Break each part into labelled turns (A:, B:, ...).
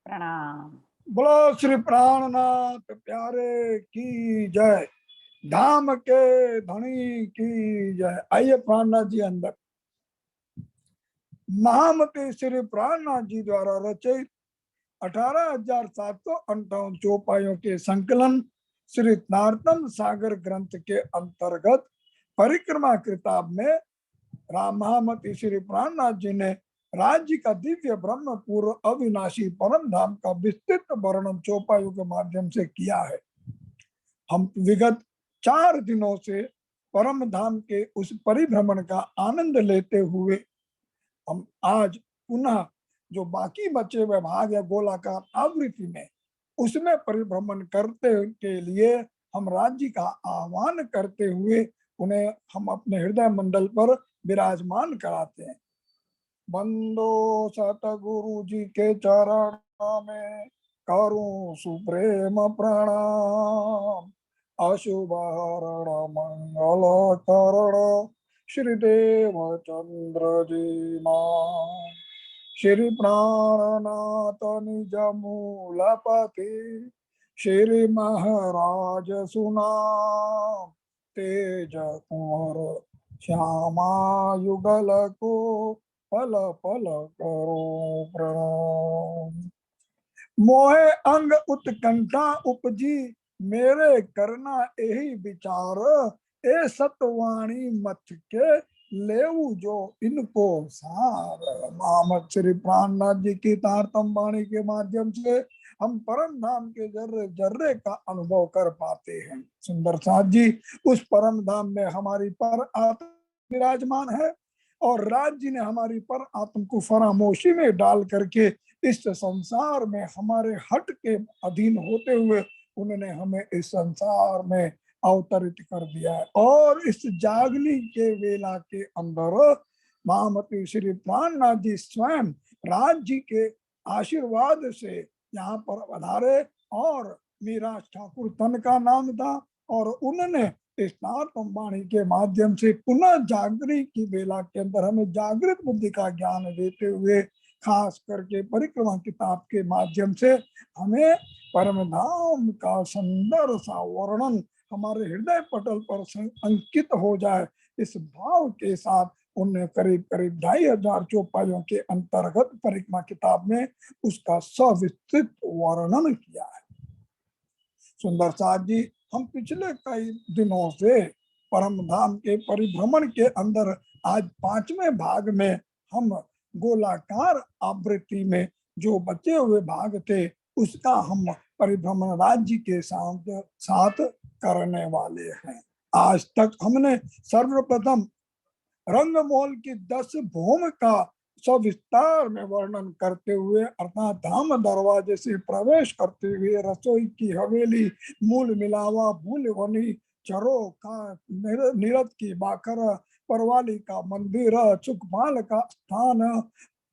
A: प्रणाम।
B: बोलो श्री प्राणनाथ प्यारे की जय, धाम के धनी की जय। आइए प्राणनाथ जी अंदर। महामती श्री प्राणनाथ जी द्वारा रचित 18,758 चौपाइयों के संकलन श्री नारतम सागर ग्रंथ के अंतर्गत परिक्रमा किताब में राम महामती श्री प्राणनाथ जी ने राज्य का दिव्य ब्रह्म पूर्व अविनाशी परम धाम का विस्तृत वर्णन चौपाइयों के माध्यम से किया है। हम विगत 4 दिनों से परम धाम के उस परिभ्रमण का आनंद लेते हुए हम आज पुनः जो बाकी बचे हुए भाग या गोलाकार आवृत्ति में उसमें परिभ्रमण करते के लिए हम राज्य का आह्वान करते हुए उन्हें हम अपने हृदय मंडल पर विराजमान कराते हैं। बंदो सतगुरु जी के चरण में करूं सुप्रेम प्रणाम। अशुभ हरण मंगल करण श्रीदेव चंद्र जी नाम। श्री प्राणनाथ निज मूलपति श्री महाराज सुनाम। तेज कुंवर श्यामा युगल को पल पल करो प्रणाम। मोहे अंग उत्कंठा उपजी मेरे करना यही विचार। ए सतवाणी मत के लेऊ जो इनको सार। महामत श्री प्राणनाथ जी की तारतम वाणी के माध्यम से हम परम धाम के जर्रे जर्रे का अनुभव कर पाते हैं। सुंदर साथ जी, उस परम धाम में हमारी पर आत्मा विराजमान है और राज्य ने हमारी पर आत्म को फरामोशी में डाल करके इस संसार में हमारे हट के अधीन होते हुए उन्होंने हमें इस संसार में अवतरित कर दिया है। और इस जागनी के वेला के अंदर महामती श्री प्राणनाथ जी स्वयं राज्य के आशीर्वाद से यहाँ पर पधारे और मीरा ठाकुर तन का नाम था और उन्होंने इस नारतम वाणी के माध्यम से पुनः जागृति की वेला के अंदर हमें जागृत बुद्धि का ज्ञान देते हुए खास करके परिक्रमा किताब के माध्यम से हमें परम धाम का सुंदर सा वर्णन हमारे हृदय पटल पर अंकित हो जाए, इस भाव के साथ उन्हें करीब करीब 2,500 चौपाइयों के अंतर्गत परिक्रमा किताब में उसका सविस्तृत वर्णन किया है। सुंदर साथ जी, हम पिछले कई दिनों से परम धाम के परिभ्रमण के अंदर आज 5वें भाग में हम गोलाकार आवृत्ति में जो बचे हुए भाग थे उसका हम परिभ्रमण राज्य के साथ करने वाले हैं। आज तक हमने सर्वप्रथम रंगमहल की 10 भूम का सविस्तार में वर्णन करते हुए अर्थात धाम दरवाजे से प्रवेश करते हुए रसोई की हवेली, मूल मिलावा, भूल वनी, चरो का निरत की बाकर, परवाली का मंदिर, चुकमाल का स्थान,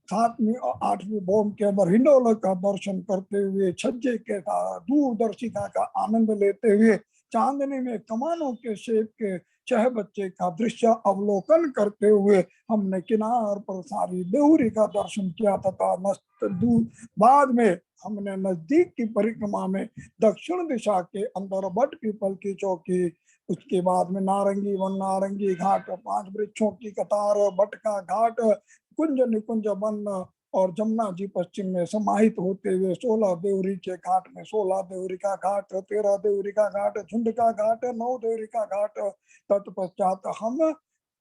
B: 7वीं और 8वीं भूम के अंदर हिंडोल का दर्शन करते हुए छज्जे के दूरदर्शिता का आनंद लेते हुए चांदनी में कमानों के शेप के चह बच्चे का दृश्य अवलोकन करते हुए हमने किनार पर सारी देहुरी का दर्शन किया तथा बाद में हमने नजदीक की परिक्रमा में दक्षिण दिशा के अंदर बट पीपल की चौकी, उसके बाद में नारंगी वन, नारंगी घाट, 5 वृक्षों की कतार, बट का घाट, कुंज निकुंज वन और जमुना जी पश्चिम में समाहित होते हुए 16 देवरी के घाट में 16 देवरी का घाट, 13 देवरी का घाट, झुंड का घाट, 9 देवरी का घाट, तत्पश्चात हम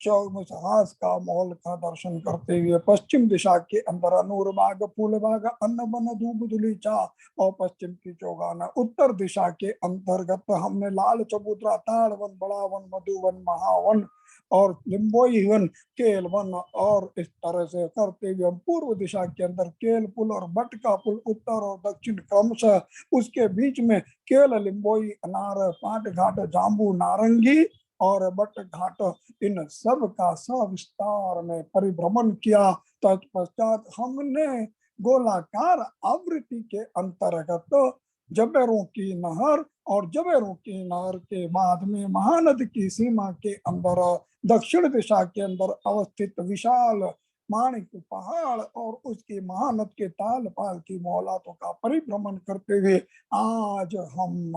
B: चौमुसहास का महल का दर्शन करते हुए पश्चिम दिशा के अंदर अनूर बाग, फूल बाग, अन्न बन, धूप धुली चा और पश्चिम की चौगाना, उत्तर दिशा के अंतर्गत हमने लाल चबूतरा, ताड़ वन, बड़ा वन, मधुवन, महावन और लिम्बोई वन, केल वन और इस तरह से करते हुए हम पूर्व दिशा के अंदर केल पुल और बट का पुल उत्तर और दक्षिण क्रमशः, उसके बीच में केल, लिम्बोई, अनार, पाट घाट, जाम्बू, नारंगी और बट घाट, इन सब का सविस्तार में परिभ्रमण किया। तत्पश्चात हमने गोलाकार आवृत्ति के अंतर्गत जबेरों की नहर और जबेरों की नहर के बाद में महानद की सीमा के अंदर दक्षिण दिशा के अंदर अवस्थित विशाल माणिक पहाड़ और उसकी महानद के ताल पाल की मोहलातों का परिभ्रमण करते हुए आज हम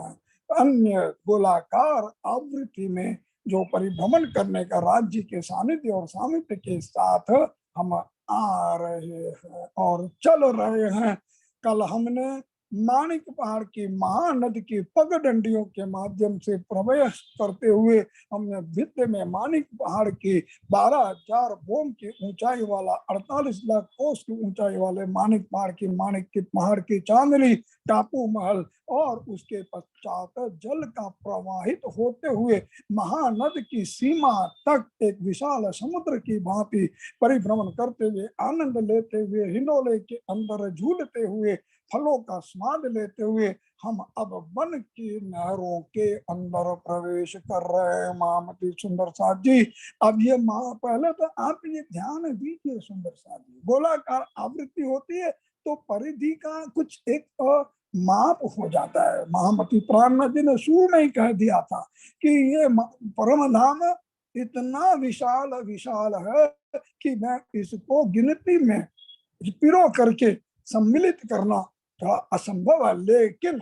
B: अन्य गोलाकार आवृत्ति में जो परिभ्रमण करने का राज्य के सानिध्य और सामिध्य के साथ हम आ रहे हैं और चल रहे हैं। कल हमने माणिक पहाड़ की महानद की पगडंडियों के माध्यम से प्रवेश करते हुए हमने विद्य में माणिक पहाड़ की 12,000 बोम की ऊंचाई वाला 48 लाख कोस की ऊंचाई वाले माणिक पहाड़ की चांदनी टापू महल और उसके पश्चात जल का प्रवाहित होते हुए महानद की सीमा तक एक विशाल समुद्र की भांति परिभ्रमण करते हुए आनंद लेते हुए हिंडोले के अंदर झूलते हुए फलों का स्वाद लेते हुए हम अब वन की नहरों के अंदर प्रवेश कर रहे हैं। महामती सुंदर साथ जी, अब ये पहले तो आप ये ध्यान दीजिए सुंदर साथ जी, गोलाकार आवृत्ति होती है तो परिधि का कुछ एक माप हो जाता है। महामती प्राणनाथ जी ने शुरू में ही कह दिया था कि ये परम धाम इतना विशाल विशाल है कि मैं इसको गिनती में पिरो करके सम्मिलित करना थोड़ा असंभव है, लेकिन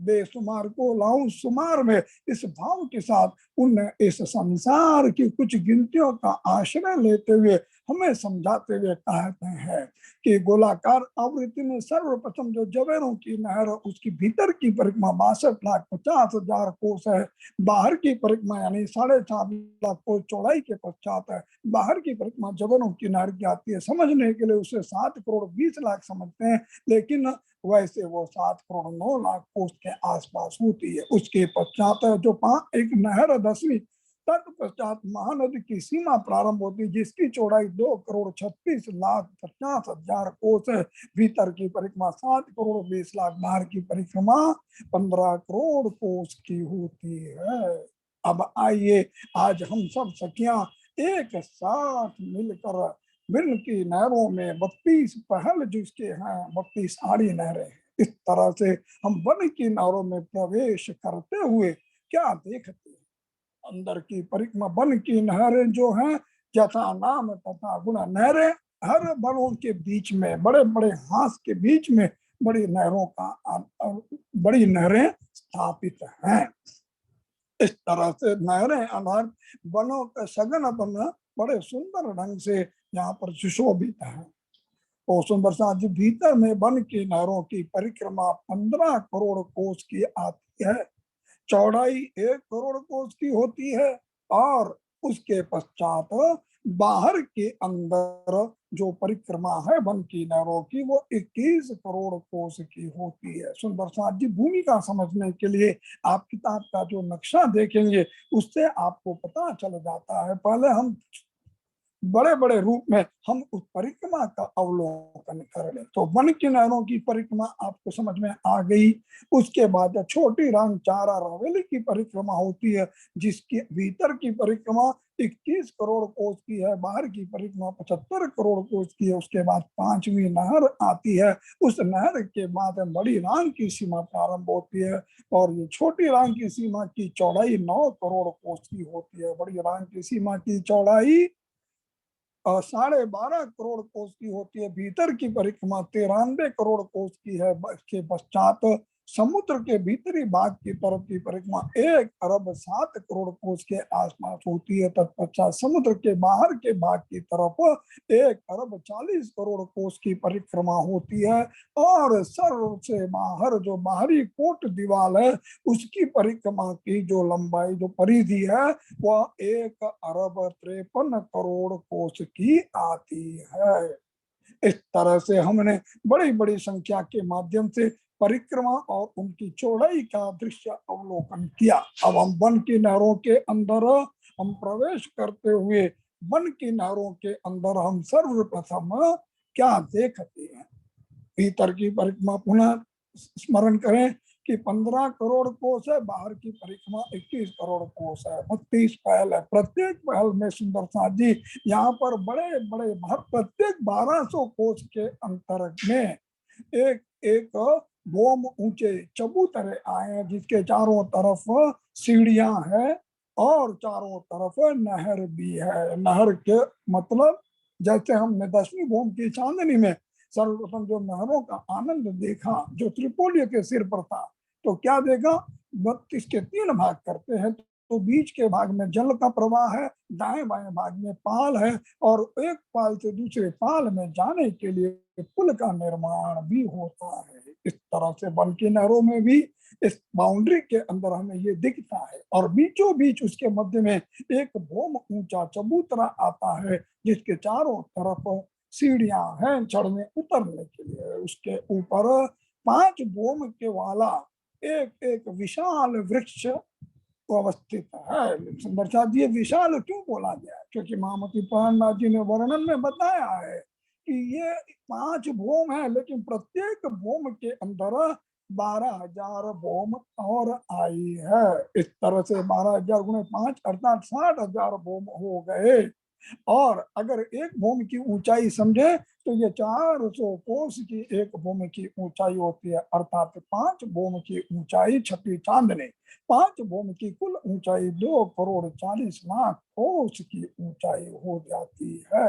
B: बेशुमार को लाऊं शुमार में इस भाव के साथ उन्हें इस संसार की कुछ गिनतियों का आश्रय लेते हुए हमें समझाते हुए कहते हैं कि गोलाकार आवृत्ति में सर्वप्रथम जो जवेरों की नहर उसकी भीतर की परिक्रमा 62,50,000 कोस है, बाहर की परिक्रमा यानी 4.5 लाख कोस चौड़ाई के पश्चात है। बाहर की परिक्रमा जवेरों की नहर की आती है, समझने के लिए उसे 7,20,00,000 समझते हैं, लेकिन वैसे वो 7,09,00,000 कोस के आसपास होती है। उसके पश्चात जो एक नहर 10वीं तत्पश्चात महानदी की सीमा प्रारंभ होती है जिसकी चौड़ाई 2,36,50,000 कोस है। भीतर की परिक्रमा 7,20,00,000, बाहर की परिक्रमा 15 करोड़ कोस की होती है। अब आइए आज हम सब सखियां एक साथ मिलकर विन की नहरों में 32 पहल जिसके हैं 32 आड़ी नहरें, इस तरह से हम वन की नहरों में प्रवेश करते हुए क्या देखते हैं, अंदर की परिक्रमा वन की नहरें जो हैं यथा नाम तथा गुण नहरें, हर वनों के बीच में बड़े बड़े हाथ के बीच में बड़ी नहरें स्थापित हैं। इस तरह से नहरें अनार वनों का सघन वन बड़े सुंदर ढंग से यहाँ पर सुशोभित है। तो सुंदर साथ जी, भीतर में वन की नहरों की परिक्रमा 15 करोड़ कोस की आती है, चौड़ाई 1 करोड़ कोस की होती है और उसके पश्चात बाहर के अंदर जो परिक्रमा है वन की नहरों की वो 21 करोड़ कोस की होती है। सुंदर साथ जी, भूमिका समझने के लिए आप किताब का जो नक्शा देखेंगे उससे आपको पता चल जाता है। पहले हम बड़े बड़े रूप में हम उस परिक्रमा का अवलोकन कर ले तो वन की नहरों की परिक्रमा आपको समझ में आ गई। उसके बाद छोटी राम चारा रावेली की परिक्रमा होती है जिसकी भीतर की परिक्रमा 21 करोड़ कोस की है, बाहर की परिक्रमा 75 करोड़ कोस की है। उसके बाद 5वीं नहर आती है, उस नहर के बाद बड़ी रांग की सीमा प्रारंभ होती है और ये छोटी रांग की सीमा की चौड़ाई 9 करोड़ कोस की होती है। बड़ी रांग की सीमा की चौड़ाई 12.5 करोड़ कोस की होती है। भीतर की परिक्रमा 93 करोड़ कोस की है। इसके पश्चात समुद्र के भीतरी भाग की तरफ की परिक्रमा 1,07 करोड़ कोस के आसपास होती है। तत्पश्चात समुद्र के बाहर के भाग की तरफ 1,40 करोड़ कोस की परिक्रमा होती है और सर्व से बाहर जो बाहरी कोट दीवार है उसकी परिक्रमा की जो लंबाई जो परिधि है वह 1,53 करोड़ कोस की आती है। इस तरह से हमने बड़ी बड़ी संख्या के माध्यम से परिक्रमा और उनकी चौड़ाई का दृश्य अवलोकन किया। अब हम वन की नहरों के अंदर हम प्रवेश करते हुए वन की नहरों के अंदर हम सर्वप्रथम क्या देखते हैं, भीतर की परिक्रमा पुनः स्मरण करें कि 15 करोड़ कोस है, बाहर की परिक्रमा 21 करोड़ कोस है, 32 पहल है। प्रत्येक पहल में सुंदर साथ जी यहाँ पर बड़े बड़े प्रत्येक 1200 कोस के अंतर में एक एक बोम ऊंचे चबूतरे आए हैं जिसके चारों तरफ सीढ़ियां हैं और चारों तरफ नहर भी है। नहर के मतलब जैसे हमने 10वीं भूम की चांदनी में सर्वप्रथम जो नहरों का आनंद देखा, जो त्रिपोलियों के सिर पर था, तो क्या देखा, 32 के 3 भाग करते हैं, तो बीच के भाग में जल का प्रवाह है, दाएं बाएं भाग में पाल है, और एक पाल से दूसरे पाल में जाने के लिए पुल का निर्माण भी होता है। इस तरह से वन की नहरों में भी इस बाउंड्री के अंदर हमें ये दिखता है, और बीचों बीच उसके मध्य में एक भूम ऊंचा चबूतरा आता है, जिसके चारों तरफ सीढ़ियां हैं चढ़ने उतरने के लिए। उसके ऊपर 5 भूम के वाला एक एक विशाल वृक्ष अवस्थित है। सुंदर साथ ये विशाल क्यों बोला गया है? क्योंकि महामती प्राणनाथ जी ने वर्णन में बताया है कि ये 5 भूम है, लेकिन प्रत्येक भूम के अंदर 12,000 भूम और आई है। इस तरह से 12,000 गुणे 5 अर्थात 60,000 भूम हो गए। और अगर एक भूमि की ऊंचाई समझे तो ये 400 कोस की एक भूमि की ऊंचाई होती है, अर्थात 5 भूमि की ऊंचाई छठी चांदनी। 5 भूमि की कुल ऊंचाई 2,40,00,000 कोस की ऊंचाई हो जाती है।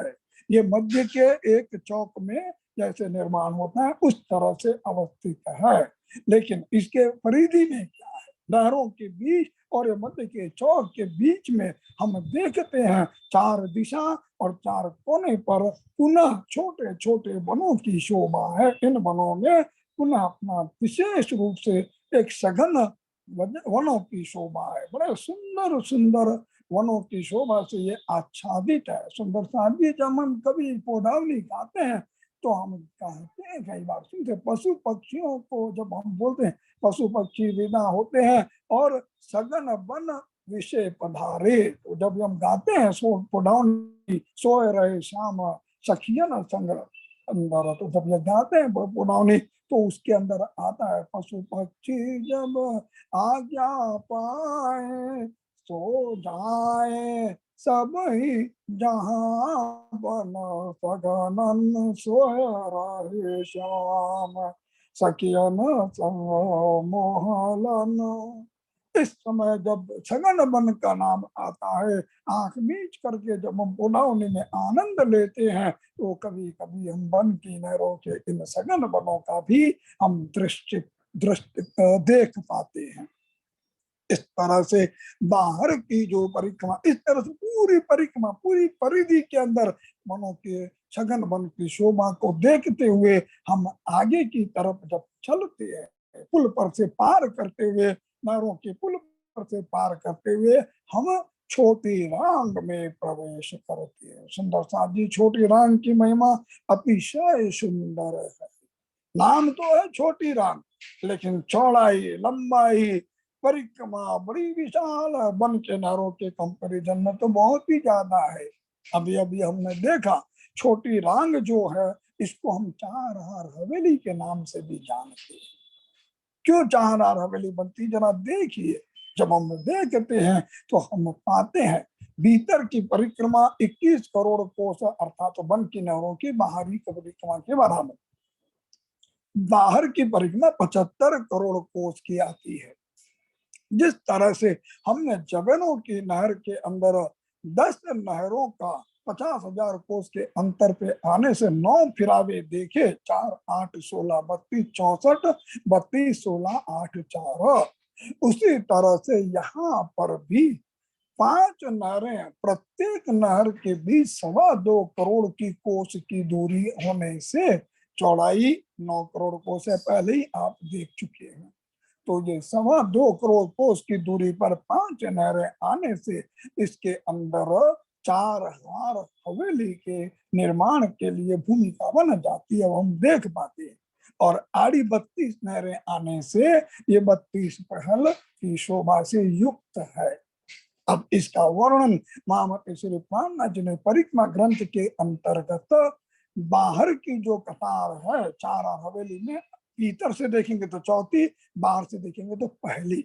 B: ये मध्य के एक चौक में जैसे निर्माण होता है उस तरह से अवस्थित है। लेकिन इसके परिधि में क्या है? नहरों के बीच और मध्य के चौक के बीच में हम देखते हैं 4 दिशा और 4 कोने पर पुनः छोटे छोटे वनों की शोभा है। इन वनों में पुनः अपना विशेष रूप से एक सघन वनों की शोभा है। बड़े सुंदर सुंदर वनों की शोभा से ये आच्छादित है। सुंदर साथ ही जब हम कभी पौधावली गाते हैं तो हम कहते हैं, कई बार सुनते, पशु पक्षियों को जब हम बोलते हैं पशु पक्षी विदा होते हैं और सघन वन विषय पधारे, तो जब हम गाते हैं सो पुडावनी सोए रहे श्याम सखियन संग अंदर, तो जब ये गाते हैं पुडावनी तो उसके अंदर आता है पशु पक्षी जब आज्ञा पाए सो जाए सब ही जहाँ बन सगनन सोए रहे श्याम सखियन संग मोहलन। इस समय जब सघन वन का नाम आता है, आंख मीच करके जब हम पुनौनी में आनंद लेते हैं, तो कभी कभी हम वन की नहरों के इन सघन वनों का भी हम दृष्टि देख पाते हैं। इस तरह से बाहर की जो परिक्रमा, इस तरह से पूरी परिक्रमा पूरी परिधि के अंदर वनों के सघन वन की शोभा को देखते हुए हम आगे की तरफ जब चलते हैं, पुल पर से पार करते हुए, नहरों के पुल पर से पार करते हुए हम छोटी रांग में प्रवेश करते हैं। सुंदर साथ जी, छोटी रांग की महिमा अतिशय सुंदर है। नाम तो है छोटी रांग, लेकिन चौड़ाई लंबाई परिक्रमा बड़ी विशाल है। वन के नहरों के कंपैरिजन में तो बहुत ही ज्यादा है। अभी अभी हमने देखा छोटी रांग जो है, इसको हम चारहार हवेली के नाम से भी जानते हैं। क्यों चारहार हवेली बनती, जरा देखिए। जब हम देखते हैं तो हम पाते हैं भीतर की परिक्रमा 21 करोड़ कोस, अर्थात वन की नहरों की बाहरी परिक्रमा के बराबर। बाहर की परिक्रमा 75 करोड़ कोस की आती है। जिस तरह से हमने जगनों की नहर के अंदर 10 नहरों का 50,000 कोस के अंतर पे आने से 9 फिरावे देखे, 4 8 16 32 64 32 16 8 4, उसी तरह से यहाँ पर भी 5 नहरें, प्रत्येक नहर के बीच 2.25 करोड़ की कोस की दूरी होने से चौड़ाई 9 करोड़ कोस है, पहले ही आप देख चुके हैं। तो ये 2.25 करोड़ कोस की दूरी पर 5 नहरें आने से इसके अंदर 4,000 हवेली के निर्माण के लिए भूमिका बन जाती है, हम देख पाते हैं। और आड़ी 32 नहरें आने से ये 32 पहल की शोभा से युक्त है। अब इसका वर्णन महामती श्री प्राणनाथ जी ने परिक्रमा ग्रंथ के अंतर्गत बाहर की जो कतार है चारहार हवेली में, भीतर से देखेंगे तो चौथी, बाहर से देखेंगे तो पहली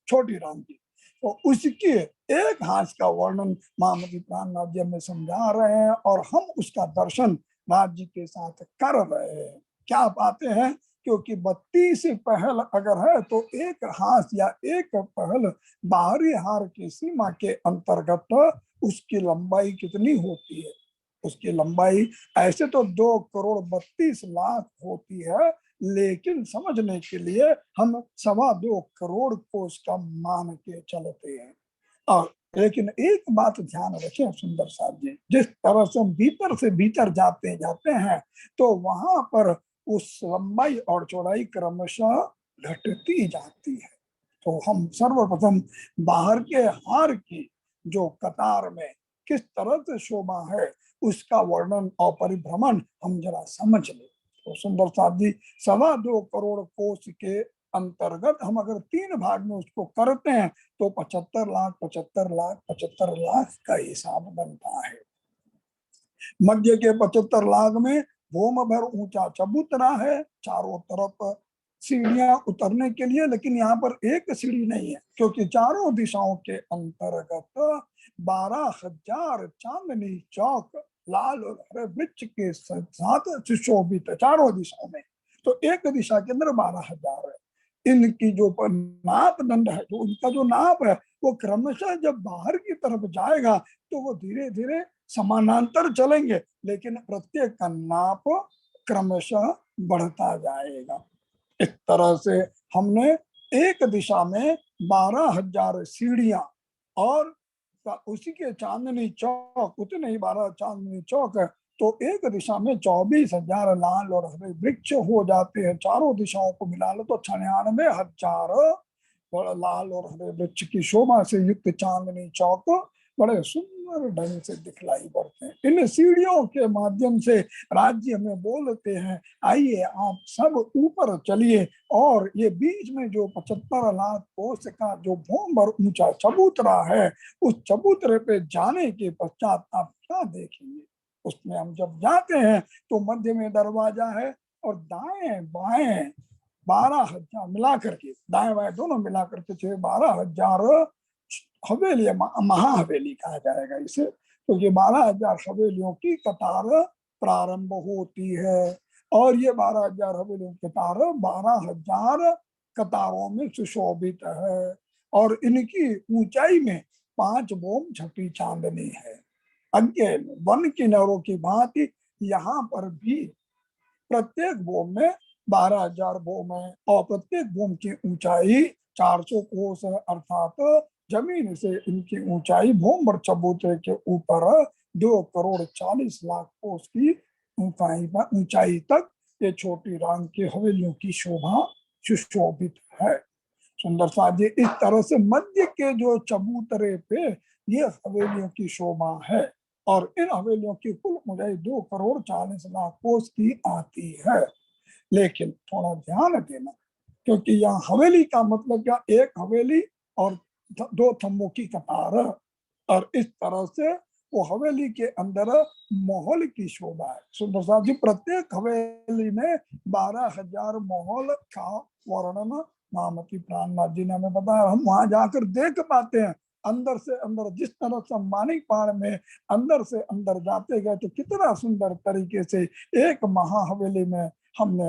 B: छोटी राम की, तो उसके एक हाथ का वर्णन महामती प्राणनाथ जी हमें समझा रहे हैं और हम उसका दर्शन राज्य के साथ कर रहे हैं। क्या पाते हैं? क्योंकि 32 पहल अगर है तो एक हाथ या एक पहल बाहरी हार की सीमा के अंतर्गत उसकी लंबाई कितनी होती है? उसकी लंबाई ऐसे तो 2,32,00,000 होती है, लेकिन समझने के लिए हम 2.25 करोड़ कोस का मान के चलते हैं। और लेकिन एक बात ध्यान रखें सुंदर साहब जी, जिस तरह से हम भीतर से भीतर जाते हैं तो वहां पर उस लंबाई और चौड़ाई क्रमशः घटती जाती है। तो हम सर्वप्रथम बाहर के हार की जो कतार में किस तरह से शोभा है उसका वर्णन और परिभ्रमण हम जरा समझ लें। तो सुंदर साहब जी, 2.25 करोड़ कोस के अंतर्गत हम अगर 3 भाग में उसको करते हैं तो 75 लाख 75 लाख 75 लाख का हिसाब बनता है। मध्य के 75 लाख में भूम भर ऊंचा चबूतरा है, चारों तरफ सीढ़ियां उतरने के लिए, लेकिन यहाँ पर एक सीढ़ी नहीं है क्योंकि चारों दिशाओं के अंतर्गत 12,000 चांदनी चौक लाल और हरे वृक्ष के साथ सुशोभित है चारों दिशाओं में। तो एक दिशा के अंदर 12,000 है। इनकी जो नाप दंड है, जो उनका जो नाप है, वो क्रमशः जब बाहर की तरफ जाएगा तो वो धीरे धीरे समानांतर चलेंगे, लेकिन प्रत्येक का नाप क्रमशः बढ़ता जाएगा। इस तरह से हमने एक दिशा में 12,000 सीढ़ियां और उसी के चांदनी चौक, उतने ही 12 चांदनी चौक है, तो एक दिशा में 24,000 लाल और हरे वृक्ष हो जाते हैं। चारों दिशाओं को मिला लो तो 96,000 लाल और हरे वृक्ष की शोभा से युक्त चांदनी चौक बड़े सुंदर ढंग से दिखलाई पड़ते हैं। इन सीढ़ियों के माध्यम से राज्य में बोलते हैं, आइए आप सब ऊपर चलिए, और ये बीच में जो 75 लाख कोस का जो भूमभर ऊंचा चबूतरा है, उस चबूतरे पे जाने के पश्चात आप क्या देखेंगे। उसमें हम जब जाते हैं तो मध्य में दरवाजा है और दाएं बाएं 12,000 मिला करके, दाएं बाएं दोनों मिला करके 12,000 हवेली, महाहवेली कहा जाएगा इसे। तो ये 12,000 हवेलियों की कतार प्रारंभ होती है और ये 12,000 हवेलियों की कतार 12,000 कतारों में सुशोभित है और इनकी ऊंचाई में 5 बोम छठी चांदनी है। अज्ञे वन किनारों की भांति यहाँ पर भी प्रत्येक बोम में 12,000 बोम है और प्रत्येक बोम की ऊंचाई 400 कोस है, अर्थात जमीन से इनकी ऊंचाई भूमभर चबूतरे के ऊपर 2,40,00,000 कोस की ऊंचाई तक ये छोटी राम की हवेलियों की शोभा सुशोभित है। सुंदर साहब जी, इस तरह से मध्य के जो चबूतरे पे ये हवेलियों की शोभा है और इन हवेलियों की कुल ऊंचाई 2,40,00,000 कोस की आती है। लेकिन थोड़ा ध्यान देना, क्योंकि यहाँ हवेली का मतलब क्या, एक हवेली और 2 थम्बों की कतार, और इस तरह से वो हवेली के अंदर महल की शोभा है। सुंदर साहब जी, प्रत्येक हवेली में 12,000 महल का वर्णन महामती प्राणनाथ जी ने हमें बताया। हम वहां जाकर देख पाते हैं अंदर से अंदर, जिस तरह से मानिक पहाड़ में अंदर से अंदर जाते गए तो कितना सुंदर तरीके से एक महाहवेली में हमने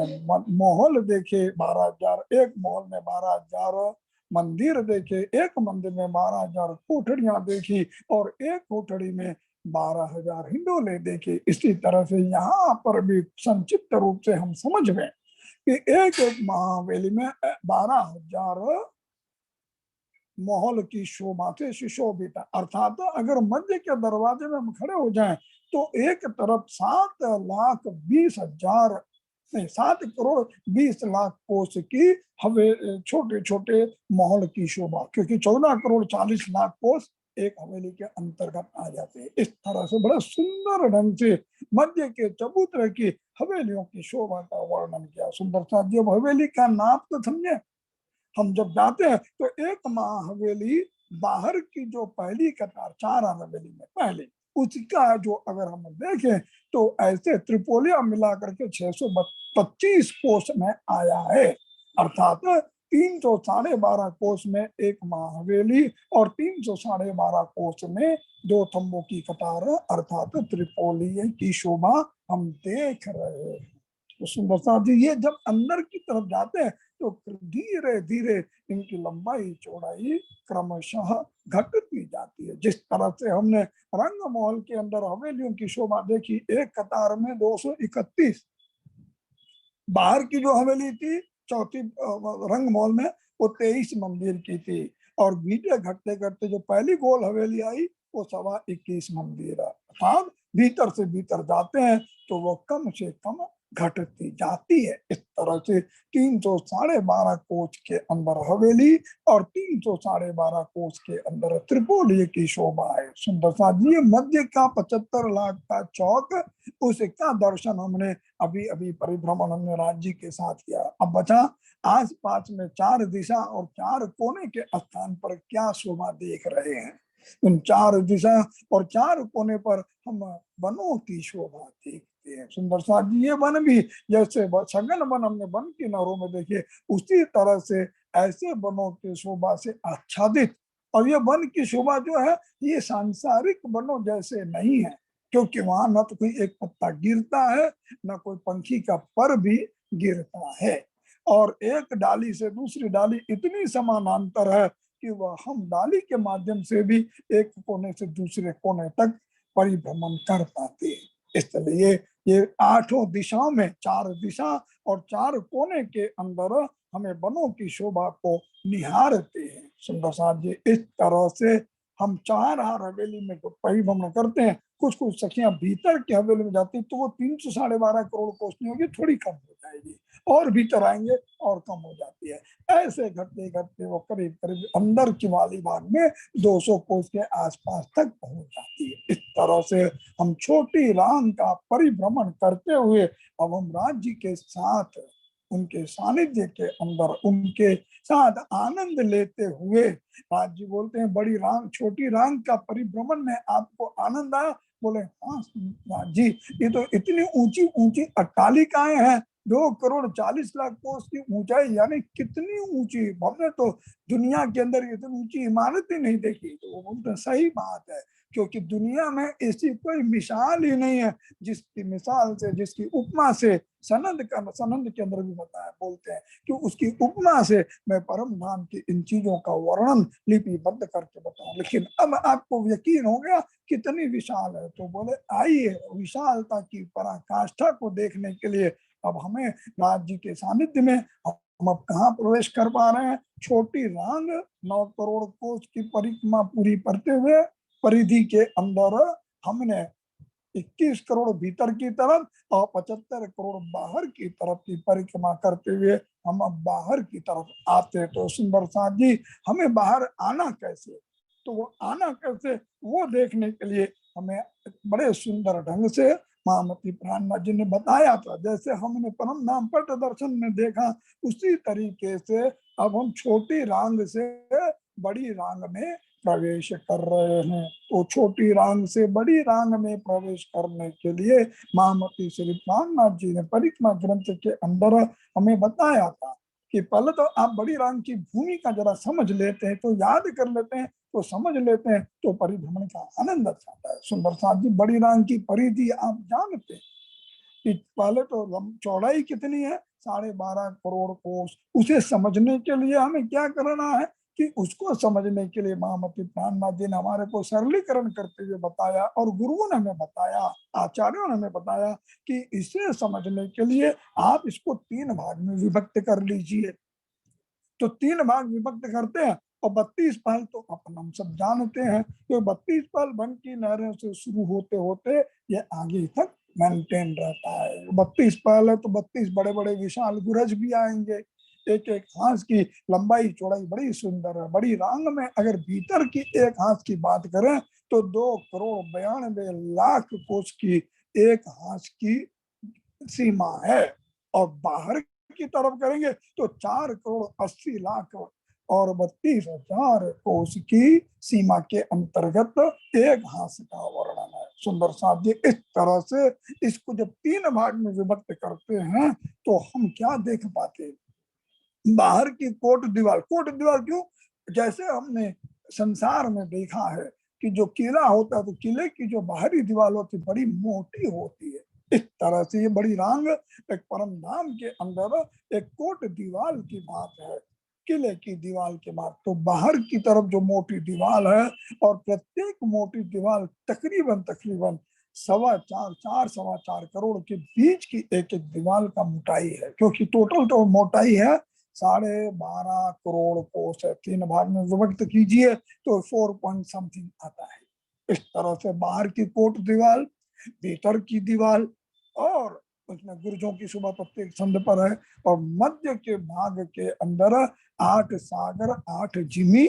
B: महल देखे 12,000, एक महल में 12,000 मंदिर देखे, एक मंदिर में 12,000 कोठड़ियां देखी और एक कोठड़ी में 12,000 हिंडोले देखे। इसी तरह से यहाँ पर भी संक्षिप्त रूप से हम समझ गए कि एक एक महाहवेली में 12,000 महल की शोभा से सुशोभित, अर्थात अगर मध्य के दरवाजे में हम खड़े हो जाएं तो एक तरफ 7,20,000 नहीं 7,20,00,000 कोस की हवे छोटे छोटे महल की शोभा, क्योंकि 14,40,00,000 कोस एक हवेली के अंतर्गत आ जाते हैं। इस तरह से बड़ा सुंदर ढंग से मध्य के चबूतरे की हवेलियों की शोभा का वर्णन किया। सुंदर साहब जी, हवेली का नाप तो समझे। हम जब जाते हैं तो एक महाहवेली बाहर की जो पहली कतार 4 हवेली में पहले, उसका जो अगर हम देखें तो ऐसे त्रिपोलिया मिलाकर के 625 कोस में आया है, अर्थात 312 कोस में एक महाहवेली और 312 कोस में 2 थम्बों की कतार, अर्थात त्रिपोलिया की शोभा हम देख रहे हैं। तो सुंदर साहब जी, ये जब अंदर की तरफ जाते हैं तो धीरे धीरे इनकी लंबाई चौड़ाई क्रमशः घटती जाती है। जिस तरह से हमने रंग महल के अंदर हवेलियों की शोभा देखी, एक कतार में 231, बाहर की जो हवेली थी चौथी रंग महल में, वो 23 मंदिर की थी, और बीटे घटते घटते जो पहली गोल हवेली आई वो 21 मंदिर है। अर्थात भीतर से भीतर जाते हैं तो वो कम से कम घटती जाती है। इस तरह से 312 कोच के अंदर हवेली और 312 कोच के अंदर त्रिपोली की शोभा है। सुंदर सा जी, मध्य का 75 लाख का चौक, उसका दर्शन हमने अभी अभी परिभ्रमण हमने राज्य के साथ किया। अब बचा आस पास में 4 दिशा और 4 कोने के स्थान पर क्या शोभा देख रहे हैं। उन 4 दिशा और 4 कोने पर हम वनों की शोभा देखते हैं। सुंदर सा जी, ये वन भी जैसे सघन वन हमने वन की नहरों में देखे, उसी तरह से ऐसे वनों की शोभा से आच्छादित, और ये वन की शोभा जो है ये सांसारिक वनों जैसे नहीं है, क्योंकि वहां न तो कोई एक पत्ता गिरता है, न कोई पंखी का पर भी गिरता है, और एक डाली से दूसरी डाली इतनी समानांतर है कि वह हम डाली के माध्यम से भी एक कोने से दूसरे कोने तक परिभ्रमण कर पाते हैं। इसलिए ये 8 दिशाओं में 4 दिशा और 4 कोने के अंदर हमें वनों की शोभा को निहारते हैं। सुंदर साथ जी, इस तरह से हम 4 हार हवेली में परिभ्रमण करते हैं। कुछ कुछ सखियां भीतर की हवेली में जाती तो वो 312 करोड़ कोस नहीं होगी, थोड़ी कम हो जाएगी, और भीतर आएंगे और कम हो जाती है। ऐसे घटते घटते वो करीब करीब अंदर की वाली भाग में 200 कोस के आसपास तक पहुंच जाती है। इस तरह से हम छोटी राम का परिभ्रमण करते हुए अब हम राज्य के साथ उनके सानिध्य के अंदर उनके साथ आनंद लेते हुए, राज्य बोलते हैं बड़ी राम छोटी राम का परिभ्रमण में आपको आनंद आया? बोले हाँ जी, ये तो इतनी ऊंची ऊंची अट्टालिकाएं हैं, 2 करोड़ 40 लाख कोस की ऊंचाई, यानी कितनी ऊंची, हमने तो दुनिया के अंदर इतनी ऊंची इमारत ही नहीं देखी। तो वो बोलते सही बात है, क्योंकि दुनिया में ऐसी कोई मिसाल ही नहीं है जिसकी मिसाल से, जिसकी उपमा से सनंद के अंदर भी बताया, बोलते हैं कि उसकी उपमा से मैं परम धाम की इन चीजों का वर्णन लिपिबद्ध करके बताऊं। लेकिन अब आपको यकीन हो गया कितनी विशाल है, तो बोले आइए विशालता की पराकाष्ठा को देखने के लिए अब हमें राज्य के सानिध्य में हम अब कहाँ प्रवेश कर पा रहे हैं। छोटी रांग 9 करोड़ कोस की परिक्रमा पूरी करते हुए परिधि के अंदर हमने 21 करोड़ भीतर की तरफ और 75 करोड़ बाहर की तरफ की परिक्रमा करते हुए हम अब बाहर की तरफ आते। तो सुंदर साथ जी, हमें बाहर आना कैसे, तो वो आना कैसे वो देखने के लिए हमें बड़े सुंदर ढंग से महामती प्राणनाथ जी ने बताया था। जैसे हमने परम धाम पट दर्शन में देखा, उसी तरीके से अब हम छोटी रांग से बड़ी रांग में प्रवेश कर रहे हैं। तो छोटी रांग से बड़ी रांग में प्रवेश करने के लिए महामती श्री प्राणनाथ जी ने परिक्रमा ग्रंथ के अंदर हमें बताया था कि पहले तो आप बड़ी रांग की भूमिका जरा समझ लेते हैं, तो याद कर लेते हैं, तो समझ लेते हैं, तो परिभ्रमण का आनंद आता है। सुंदर साथ जी, बड़ी रांग की परिधि आप जानते हैं कि पहले तो चौड़ाई कितनी है, 12.5 करोड़ कोस। उसे समझने के लिए हमें क्या करना है कि उसको समझने के लिए महामती प्राणनाथ जी ने हमारे को सरलीकरण करते हुए बताया, और गुरुओं ने हमें बताया, आचार्यों ने हमें बताया कि इसे समझने के लिए आप इसको 3 भाग में विभक्त कर लीजिए। तो 3 भाग विभक्त करते हैं, और 32 पहल तो अपन हम सब जानते हैं कि 32 पहल वन की नहरों से शुरू होते होते ये आगे तक मेंटेन रहता है। 32 पहल है तो 32 बड़े बड़े विशाल गुरज भी आएंगे। एक एक हाथ की लंबाई चौड़ाई बड़ी सुंदर है। बड़ी रांग में अगर भीतर की एक हाथ की बात करें तो 2 करोड़ 92 लाख कोस की एक हाथ की सीमा है, और बाहर की तरफ करेंगे तो 4 करोड़ 80 लाख और 32,000 कोस की सीमा के अंतर्गत एक हाथ का वर्णन है। सुंदर साथ जी, इस तरह से इसको जब 3 भाग में विभक्त करते हैं तो हम क्या देख पाते हैं, बाहर की कोट दीवार क्यों, जैसे हमने संसार में देखा है कि जो किला होता है तो किले की जो बाहरी दीवार होती बड़ी मोटी होती है, इस तरह से ये बड़ी रांग एक परम धाम के अंदर एक कोट दीवाल की बात है, किले की दीवाल की बात। तो बाहर की तरफ जो मोटी दीवाल है, और प्रत्येक मोटी दीवाल तकरीबन तकरीबन 4.25 के बीच की एक एक दीवाल का मोटाई है, क्योंकि टोटल तो मोटाई है 12.5 करोड़ कोस है। 3 भाग में विभक्त कीजिए तो 4 पॉइंट समथिंग आता है। इस तरह से बाहर की कोट दीवाल, भीतर की दीवार, और उसमें गुर्जों की शोभा प्रत्येक संध पर है। और मध्य के भाग के अंदर 8 सागर, 8 जिमी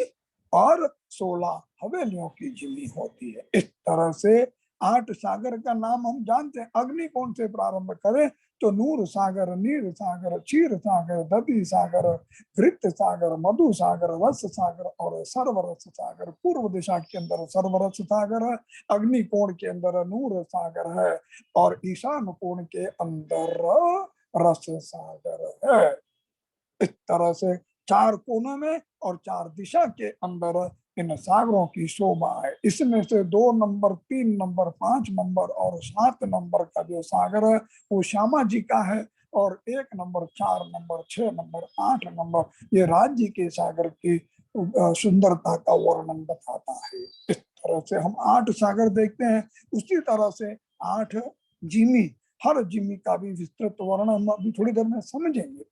B: और 16 हवेलियों की जिमी होती है। इस तरह से 8 सागर का नाम हम जानते हैं। अग्नि कौन से प्रारंभ करें तो नूर सागर, नीर सागर, क्षीर सागर, दधि सागर, घृत सागर, मधु सागर, रस सागर और सर्वरस सागर। पूर्व दिशा के अंदर सर्वरस सागर है, अग्नि कोण के अंदर नूर सागर है, और ईशान कोण के अंदर रस सागर है। इस तरह से 4 कोनों में और 4 दिशा के अंदर इन सागरों की शोभा है। इसमें से 2 नंबर, 3 नंबर, 5 नंबर और 7 नंबर का जो सागर है वो श्यामा जी का है, और 1 नंबर, 4 नंबर, 6 नंबर, 8 नंबर ये राज्य के सागर की सुंदरता का वर्णन बताता है। इस तरह से हम 8 सागर देखते हैं। उसी तरह से 8 जिमी, हर जिमी का भी विस्तृत वर्णन हम अभी थोड़ी देर में समझेंगे।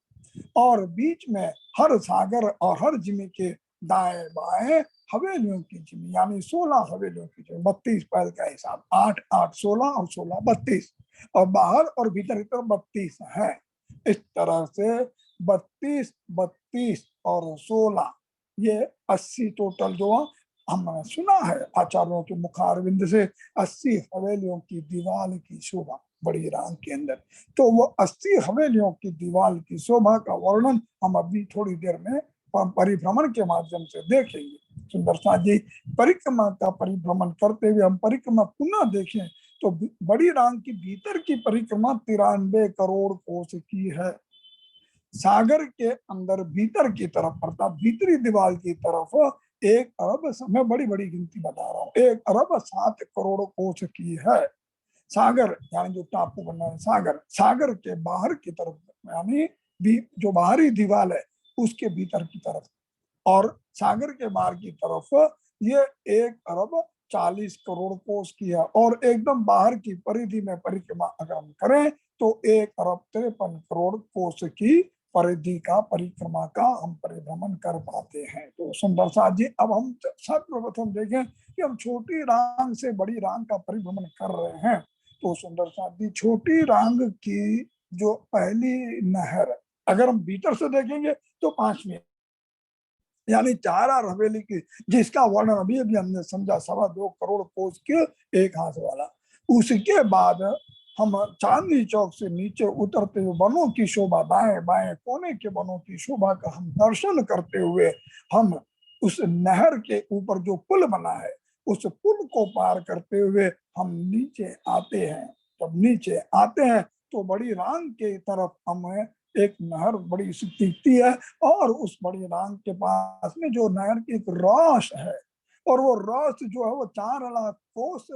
B: और बीच में हर सागर और हर जिमी के दाएं बाएं हवेलियों की जिमी, यानी 16 हवेलियों की जिमी। 32 पहल का हिसाब, 8 8 16 और 16 32, और बाहर और भीतर की तरफ 32 है। इस तरह से 32 32 और 16 ये 80 टोटल जो हमने सुना है आचार्यों के मुखारविंद से, 80 हवेलियों की दीवाल की शोभा बड़ी रांग के अंदर। तो वो 80 हवेलियों की दीवाल की शोभा का वर्णन हम अभी थोड़ी देर में परिभ्रमण के माध्यम से देखेंगे। सुंदर साथ जी परिक्रमा का परिभ्रमण करते हुए हम परिक्रमा पुनः देखें तो बड़ी रांग की भीतर की परिक्रमा 93 करोड़ कोस की है। सागर के अंदर भीतर की तरफ अर्थात भीतरी दीवार की तरफ 1 अरब, मैं बड़ी बड़ी गिनती बता रहा हूँ, 1 अरब 7 करोड़ कोस की है। सागर यानी जो टापू बना है सागर, सागर के बाहर की तरफ यानी जो बाहरी दीवार है उसके भीतर की तरफ, और सागर के बाहर की तरफ ये 1 अरब 40 करोड़ कोस की है। और एकदम बाहर की परिधि में परिक्रमा अगर हम करें तो 1 अरब 53 करोड़ कोस की परिधि का परिक्रमा का हम परिभ्रमण कर पाते हैं। तो सुंदर साथ जी अब हम सर्वप्रथम देखें कि हम छोटी रांग से बड़ी रांग का परिभ्रमण कर रहे हैं। तो सुंदर साथ जी छोटी रांग की जो पहली नहर, अगर हम भीतर से देखेंगे तो 5वीं, यानी 4 हवेली की, जिसका वर्णन अभी अभी हमने समझा 2.25 करोड़ कोस के 1 हाथ वाला। उसके बाद हम चांदनी चौक से नीचे उतरते हुए वनों की शोभा, दाएं बाएं कोने के वनों की शोभा का हम दर्शन करते हुए हम उस नहर के ऊपर जो पुल बना है उस पुल को पार करते हुए हम नीचे आते हैं। जब नीचे आते हैं तो बड़ी रांग के तरफ हमें एक नहर बड़ी सी दिखती है, और उस बड़ी रांग के पास में जो नहर की एक रॉस है, और वो रॉस जो है वो 4 लाख कोस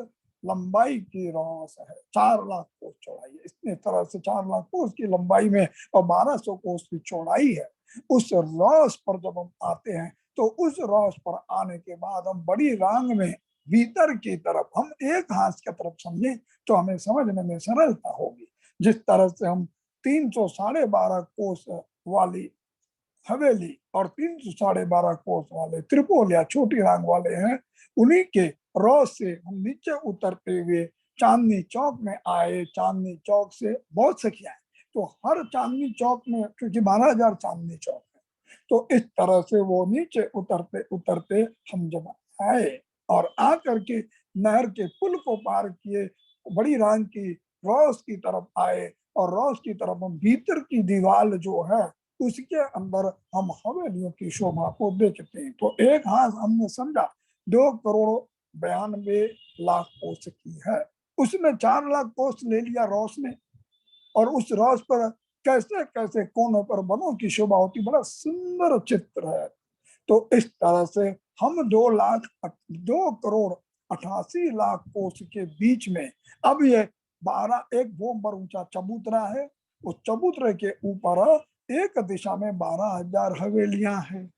B: लंबाई की रॉस है, 4 लाख कोस चौड़ाई है। इतने तरह से 4 लाख कोस की लंबाई में और 1200 कोस की चौड़ाई है। उस रॉस पर जब हम आते हैं तो उस रॉस पर आने के बाद हम बड़ी रांग में भीतर की तरफ हम एक हाथ की तरफ समझें तो हमें समझने में सरलता होगी। जिस तरह से हम 312 कोस वाली हवेली और 312 कोस वाले त्रिपोल या छोटी रांग वाले हैं, उन्हीं के रॉस से हम नीचे उतरते हुए चांदनी चौक में आए। चांदनी चौक से बहुत सखियां, तो हर चांदनी चौक में क्योंकि 12,000 चांदनी चौक है, तो इस तरह से वो नीचे उतरते उतरते हम जब आए और आकर के नहर के पुल को पार किए, बड़ी रांग की रॉस की तरफ आए, और रॉस की तरफ हम भीतर की दीवार जो है उसके अंदर हम हवेलियों की शोभा को देखते हैं। तो एक हाथ हमने समझा 2 करोड़ 92 लाख कोस की है। उसमें 4 लाख कोस ले लिया रॉस ने, और उस रॉस पर कैसे कैसे कोनों पर वनों की शोभा होती, बड़ा सुंदर चित्र है। तो इस तरह से हम 2 करोड़ 88 लाख कोस के बीच में अब ये एक भूम पर ऊंचा चबूतरा है, उस चबूतरे के ऊपर एक दिशा में 12,000 हवेलियां हैं।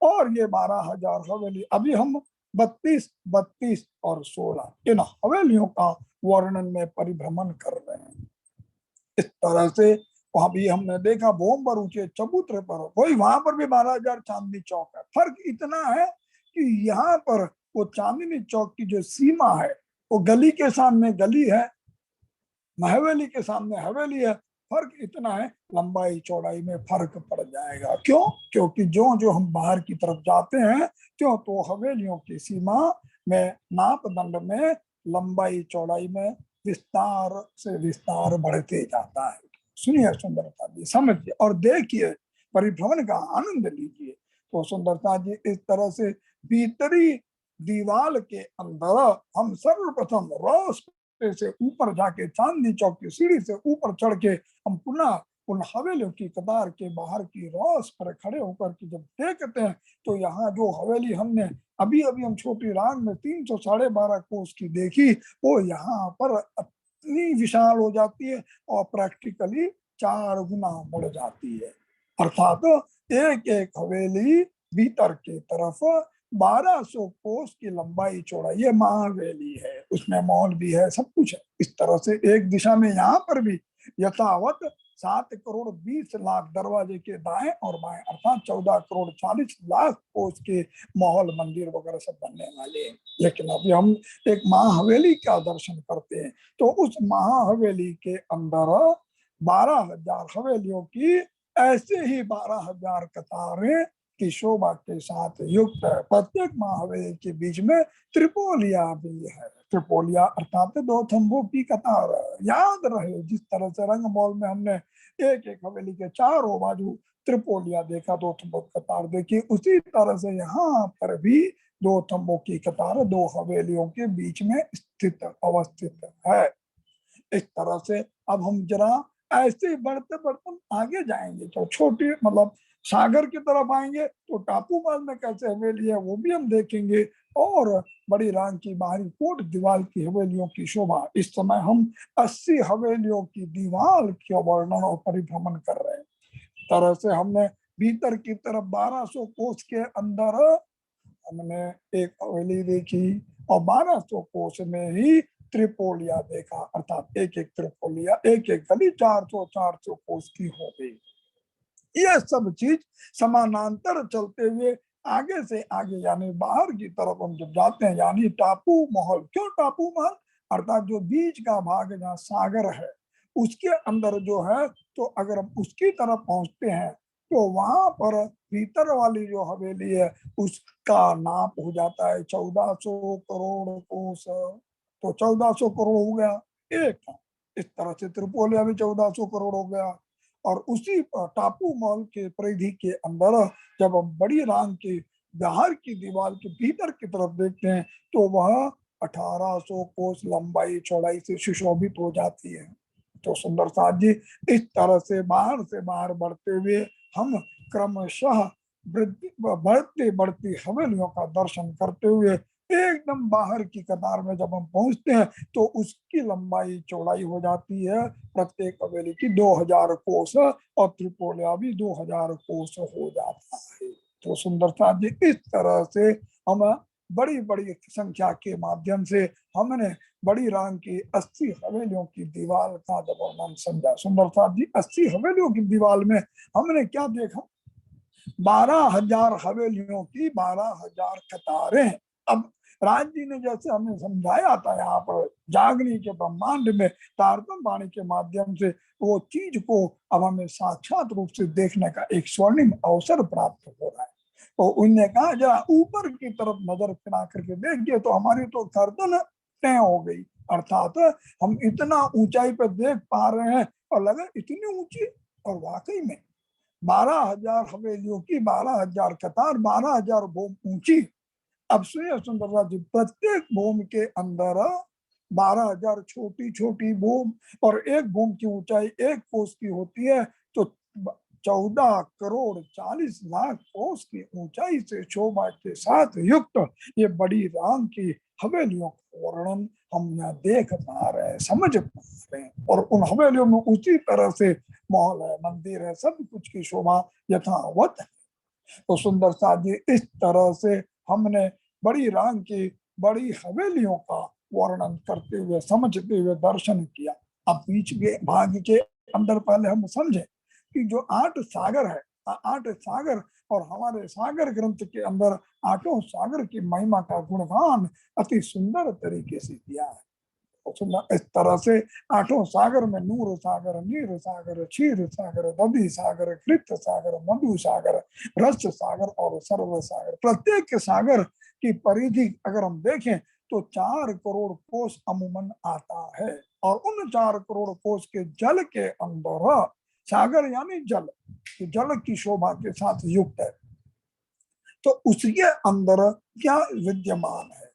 B: और ये 12,000 हवेली, अभी हम 32, 32 और 16 इन हवेलियों का वर्णन में परिभ्रमण कर रहे हैं। इस तरह से वहां भी हमने देखा भूम पर ऊंचे चबूतरे पर, वही वहां पर भी 12,000 चांदनी चौक है। फर्क इतना है कि यहाँ पर वो चांदनी चौक की जो सीमा है वो गली के सामने गली है, हवेली के सामने हवेली है। फर्क इतना है, लंबाई चौड़ाई में फर्क पड़ जाएगा। क्यों? क्योंकि जो जो हम बाहर की तरफ जाते हैं क्यों तो हवेलियों की सीमा में नापदंड में लंबाई चौड़ाई में विस्तार से विस्तार बढ़ते जाता है। सुनिए सुंदरता जी, समझिए और देखिए, परिभ्रमण का आनंद लीजिए। तो सुंदरता जी, इस तरह से भीतरी दीवाल के अंदर हम सर्वप्रथम रोज से ऊपर जाके चांदनी चौक की सीढ़ी से ऊपर चढ़ के हम पुनः उन हवेलियों की कतार के बाहर की रोस पर खड़े होकर के जब देखते हैं तो यहाँ जो हवेली हमने अभी अभी हम छोटी रान में 312 कोस की देखी, वो यहाँ पर इतनी विशाल हो जाती है और प्रैक्टिकली 4 गुना बढ़ जाती है। अर्थात एक एक हवेली भीतर की तरफ 1200 कोस की लंबाई चौड़ाई, ये महाहवेली है, उसमें मॉल भी है, सब कुछ है। इस तरह से एक दिशा में यहाँ पर भी यथावत 7,20,00,000 दरवाजे के दाएं और बाएं, अर्थात 14,40,00,000 कोस के महल मंदिर वगैरह सब बनने वाले हैं। लेकिन अभी हम एक महाहवेली का दर्शन करते हैं तो उस महाहवेली के अंदर 12,000 हवेलियों की ऐसे ही 12,000 कतारें की शोभा के साथ युक्त है। प्रत्येक महाहवेली के बीच में त्रिपोलिया भी है। त्रिपोलिया अर्थात 2 थंबों की कतार। याद रहे, जिस तरह से रंग मॉल में हमने एक एक हवेली के चारों बाजू त्रिपोलिया देखा, 2 थंबों की कतार देखी, उसी तरह से यहाँ पर भी 2 थंबों की कतार 2 हवेलियों के बीच में स्थित अवस्थित है। इस तरह से अब हम जरा ऐसे बढ़ते बढ़ते आगे जाएंगे तो छोटी मतलब सागर की तरफ आएंगे तो टापू माल में कैसे हवेली है वो भी हम देखेंगे, और बड़ी रान की बाहरी कोट दीवार की हवेलियों की शोभा। इस समय हम 80 हवेलियों की दीवार की वर्णन और परिभ्रमण कर रहे हैं। तरह से हमने भीतर की तरफ 1200 कोस के अंदर हमने एक हवेली देखी और 1200 कोस में ही त्रिपोलिया देखा, अर्थात एक एक त्रिपोलिया एक एक गली 400 कोस की हो गई। यह सब चीज समानांतर चलते हुए आगे से आगे यानी बाहर की तरफ हम जब जाते हैं, यानी टापू महल। क्यों टापू महल? अर्थात जो बीच का भाग जहाँ सागर है उसके अंदर जो है, तो अगर हम उसकी तरफ पहुंचते हैं तो वहां पर भीतर वाली जो हवेली है उसका नाप हो जाता है 1400 करोड़ कोस। तो 1400 करोड़ हो गया एक। इस तरह से त्रिपोलिया भी 1400 करोड़ हो गया। और उसी टापू महल के परिधि के अंदर जब हम बड़ी रान के बाहर की दीवार के भीतर की तरफ देखते हैं तो वह 1800 कोस लंबाई चौड़ाई से सुशोभित हो जाती है। तो सुंदर साथ जी, इस तरह से बाहर बढ़ते हुए हम क्रमशः बढ़ती बढ़ती हवेलियों का दर्शन करते हुए एकदम बाहर की कतार में जब हम पहुंचते हैं तो उसकी लंबाई चौड़ाई हो जाती है प्रत्येक हवेली की 2000 कोस, और त्रिपोलिया भी 2000 कोस हो जाता है। तो सुंदरता जी, इस तरह से हम बड़ी बड़ी संख्या के माध्यम से हमने बड़ी रान की 80 हवेलियों की दीवार का जब वर्णन समझा। सुंदरता जी, 80 हवेलियों की दीवार में हमने क्या देखा? 12,000 हवेलियों की 12,000 कतारें। अब राज जी ने जैसे हमें समझाया था यहाँ पर जागनी के ब्रह्मांड में तारतम वाणी के माध्यम से, वो चीज को अब हमें साक्षात रूप से देखने का एक स्वर्णिम अवसर प्राप्त हो रहा है। तो उनने कहा जरा ऊपर की तरफ नजर फिरा करके देखिए, तो हमारी तो गर्दन तय हो गई। अर्थात हम इतना ऊंचाई पर देख पा रहे हैं और लगे इतनी ऊंची, और वाकई में 12,000 हवेलियों की 12,000 कतार 12,000 भूम ऊंची। अब सुनिए सुंदरता जी, प्रत्येक भूम के अंदर 12,000 छोटी छोटी भूम और एक भूम की ऊंचाई 1 कोस की होती है। तो 14,40,00,000 कोस की ऊंचाई से शोभा के साथ युक्त ये बड़ी राम की हवेलियों का वर्णन हम यहाँ देख पा रहे हैं, समझ पा रहे हैं। और उन हवेलियों में उसी तरह से महल है, मंदिर है, सब कुछ की शोभा यथावत है। तो सुंदर सा जी इस तरह से हमने बड़ी रांग की बड़ी हवेलियों का वर्णन करते हुए, समझते हुए दर्शन किया। अब बीच के भाग के अंदर पहले हम समझे कि जो 8 सागर है, 8 सागर और हमारे सागर ग्रंथ के अंदर 8 सागर की महिमा का गुणगान अति सुंदर तरीके से किया है। इस तरह से 8 सागर में नूर सागर, नीर सागर, क्षीर सागर, दधि सागर, कृत सागर, मधु सागर, रस सागर और सर्व सागर, प्रत्येक सागर की परिधि अगर हम देखें तो 4 करोड़ कोस अमूमन आता है। और उन 4 करोड़ कोस के जल के अंदर सागर यानी जल, जल की शोभा के साथ युक्त है। तो उसके अंदर क्या विद्यमान है?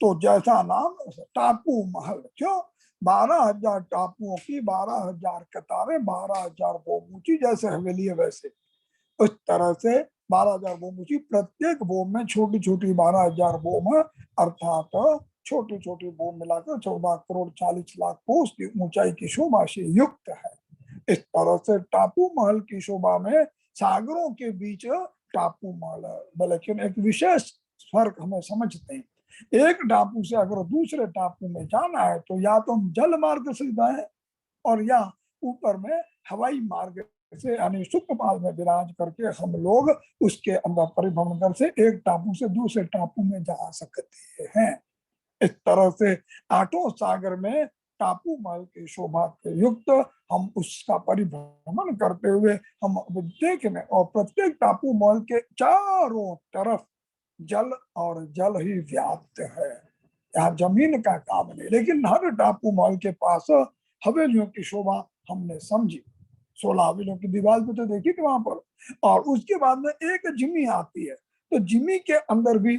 B: तो जैसा नाम टापू महल, क्यों? 12,000 टापुओं की 12,000 कतारें, 12,000 बोमूची, जैसे हवेली है वैसे उस तरह से 12,000 बोमूची, प्रत्येक बोम में छोटी छोटी 12,000 बोम, अर्थात छोटी छोटी बोम मिलाकर 14 करोड़ 40 लाख कोस की ऊंचाई की शोभा से युक्त है। इस तरह से टापू महल की शोभा में सागरों के बीच टापू महल है। लेकिन एक विशेष फर्क हमें समझते हैं, एक टापू से अगर दूसरे टापू में जाना है तो या तो हम जल मार्ग से जाए और या ऊपर में हवाई मार्ग से, यानी सुखपाल में विराज करके हम लोग उसके अंदर परिभ्रमण कर से एक टापू से दूसरे टापू में जा सकते हैं। इस तरह से 8 सागर में टापू महल की शोभा के युक्त हम उसका परिभ्रमण करते हुए हम देखने, और प्रत्येक टापू महल के चारों तरफ जल और जल ही व्याप्त है। यहाँ जमीन का काम नहीं, लेकिन हर टापू महल के पास हवेलियों की शोभा हमने समझी। 16 हवेलियों की दीवार पे तो देखी थी वहां पर। और उसके बाद में एक जिमी आती है, तो जिमी के अंदर भी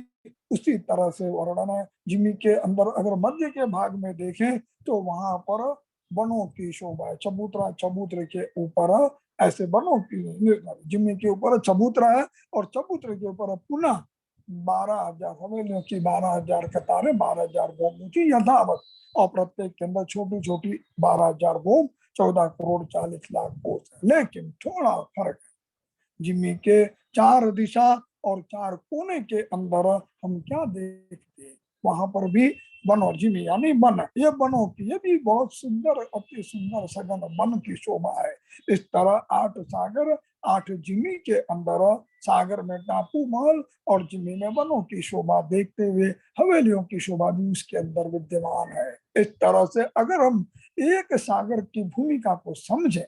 B: उसी तरह से वर्णन है। जिमी के अंदर अगर मध्य के भाग में देखें तो वहां पर वनों की शोभा है। चबूतरा, चबूतरे के ऊपर ऐसे वनों की, जिमी के ऊपर चबूतरा है और चबूतरे के ऊपर पुनः 12,000 हवेलियों की 12,000 कतारें, 12,000 बोम ऊंची यथावत, और प्रत्येक के अंदर छोटी छोटी 12,000 बोम, 14 करोड़ 40 लाख कोस है। लेकिन थोड़ा फर्क है, जिमी के 4 दिशा और 4 कोने के अंदर हम क्या देखते हैं, वहां पर भी वन और जिमी यानी वन, ये वनों की, ये भी बहुत सुंदर, अति सुंदर सघन वन की शोभा है। इस तरह 8 सागर, 8 जिमी के अंदर, सागर में टापू महल और जिमी में वनों की शोभा देखते हुए हवेलियों की शोभा भी उसके अंदर विद्यमान है। इस तरह से अगर हम एक सागर की भूमिका को समझें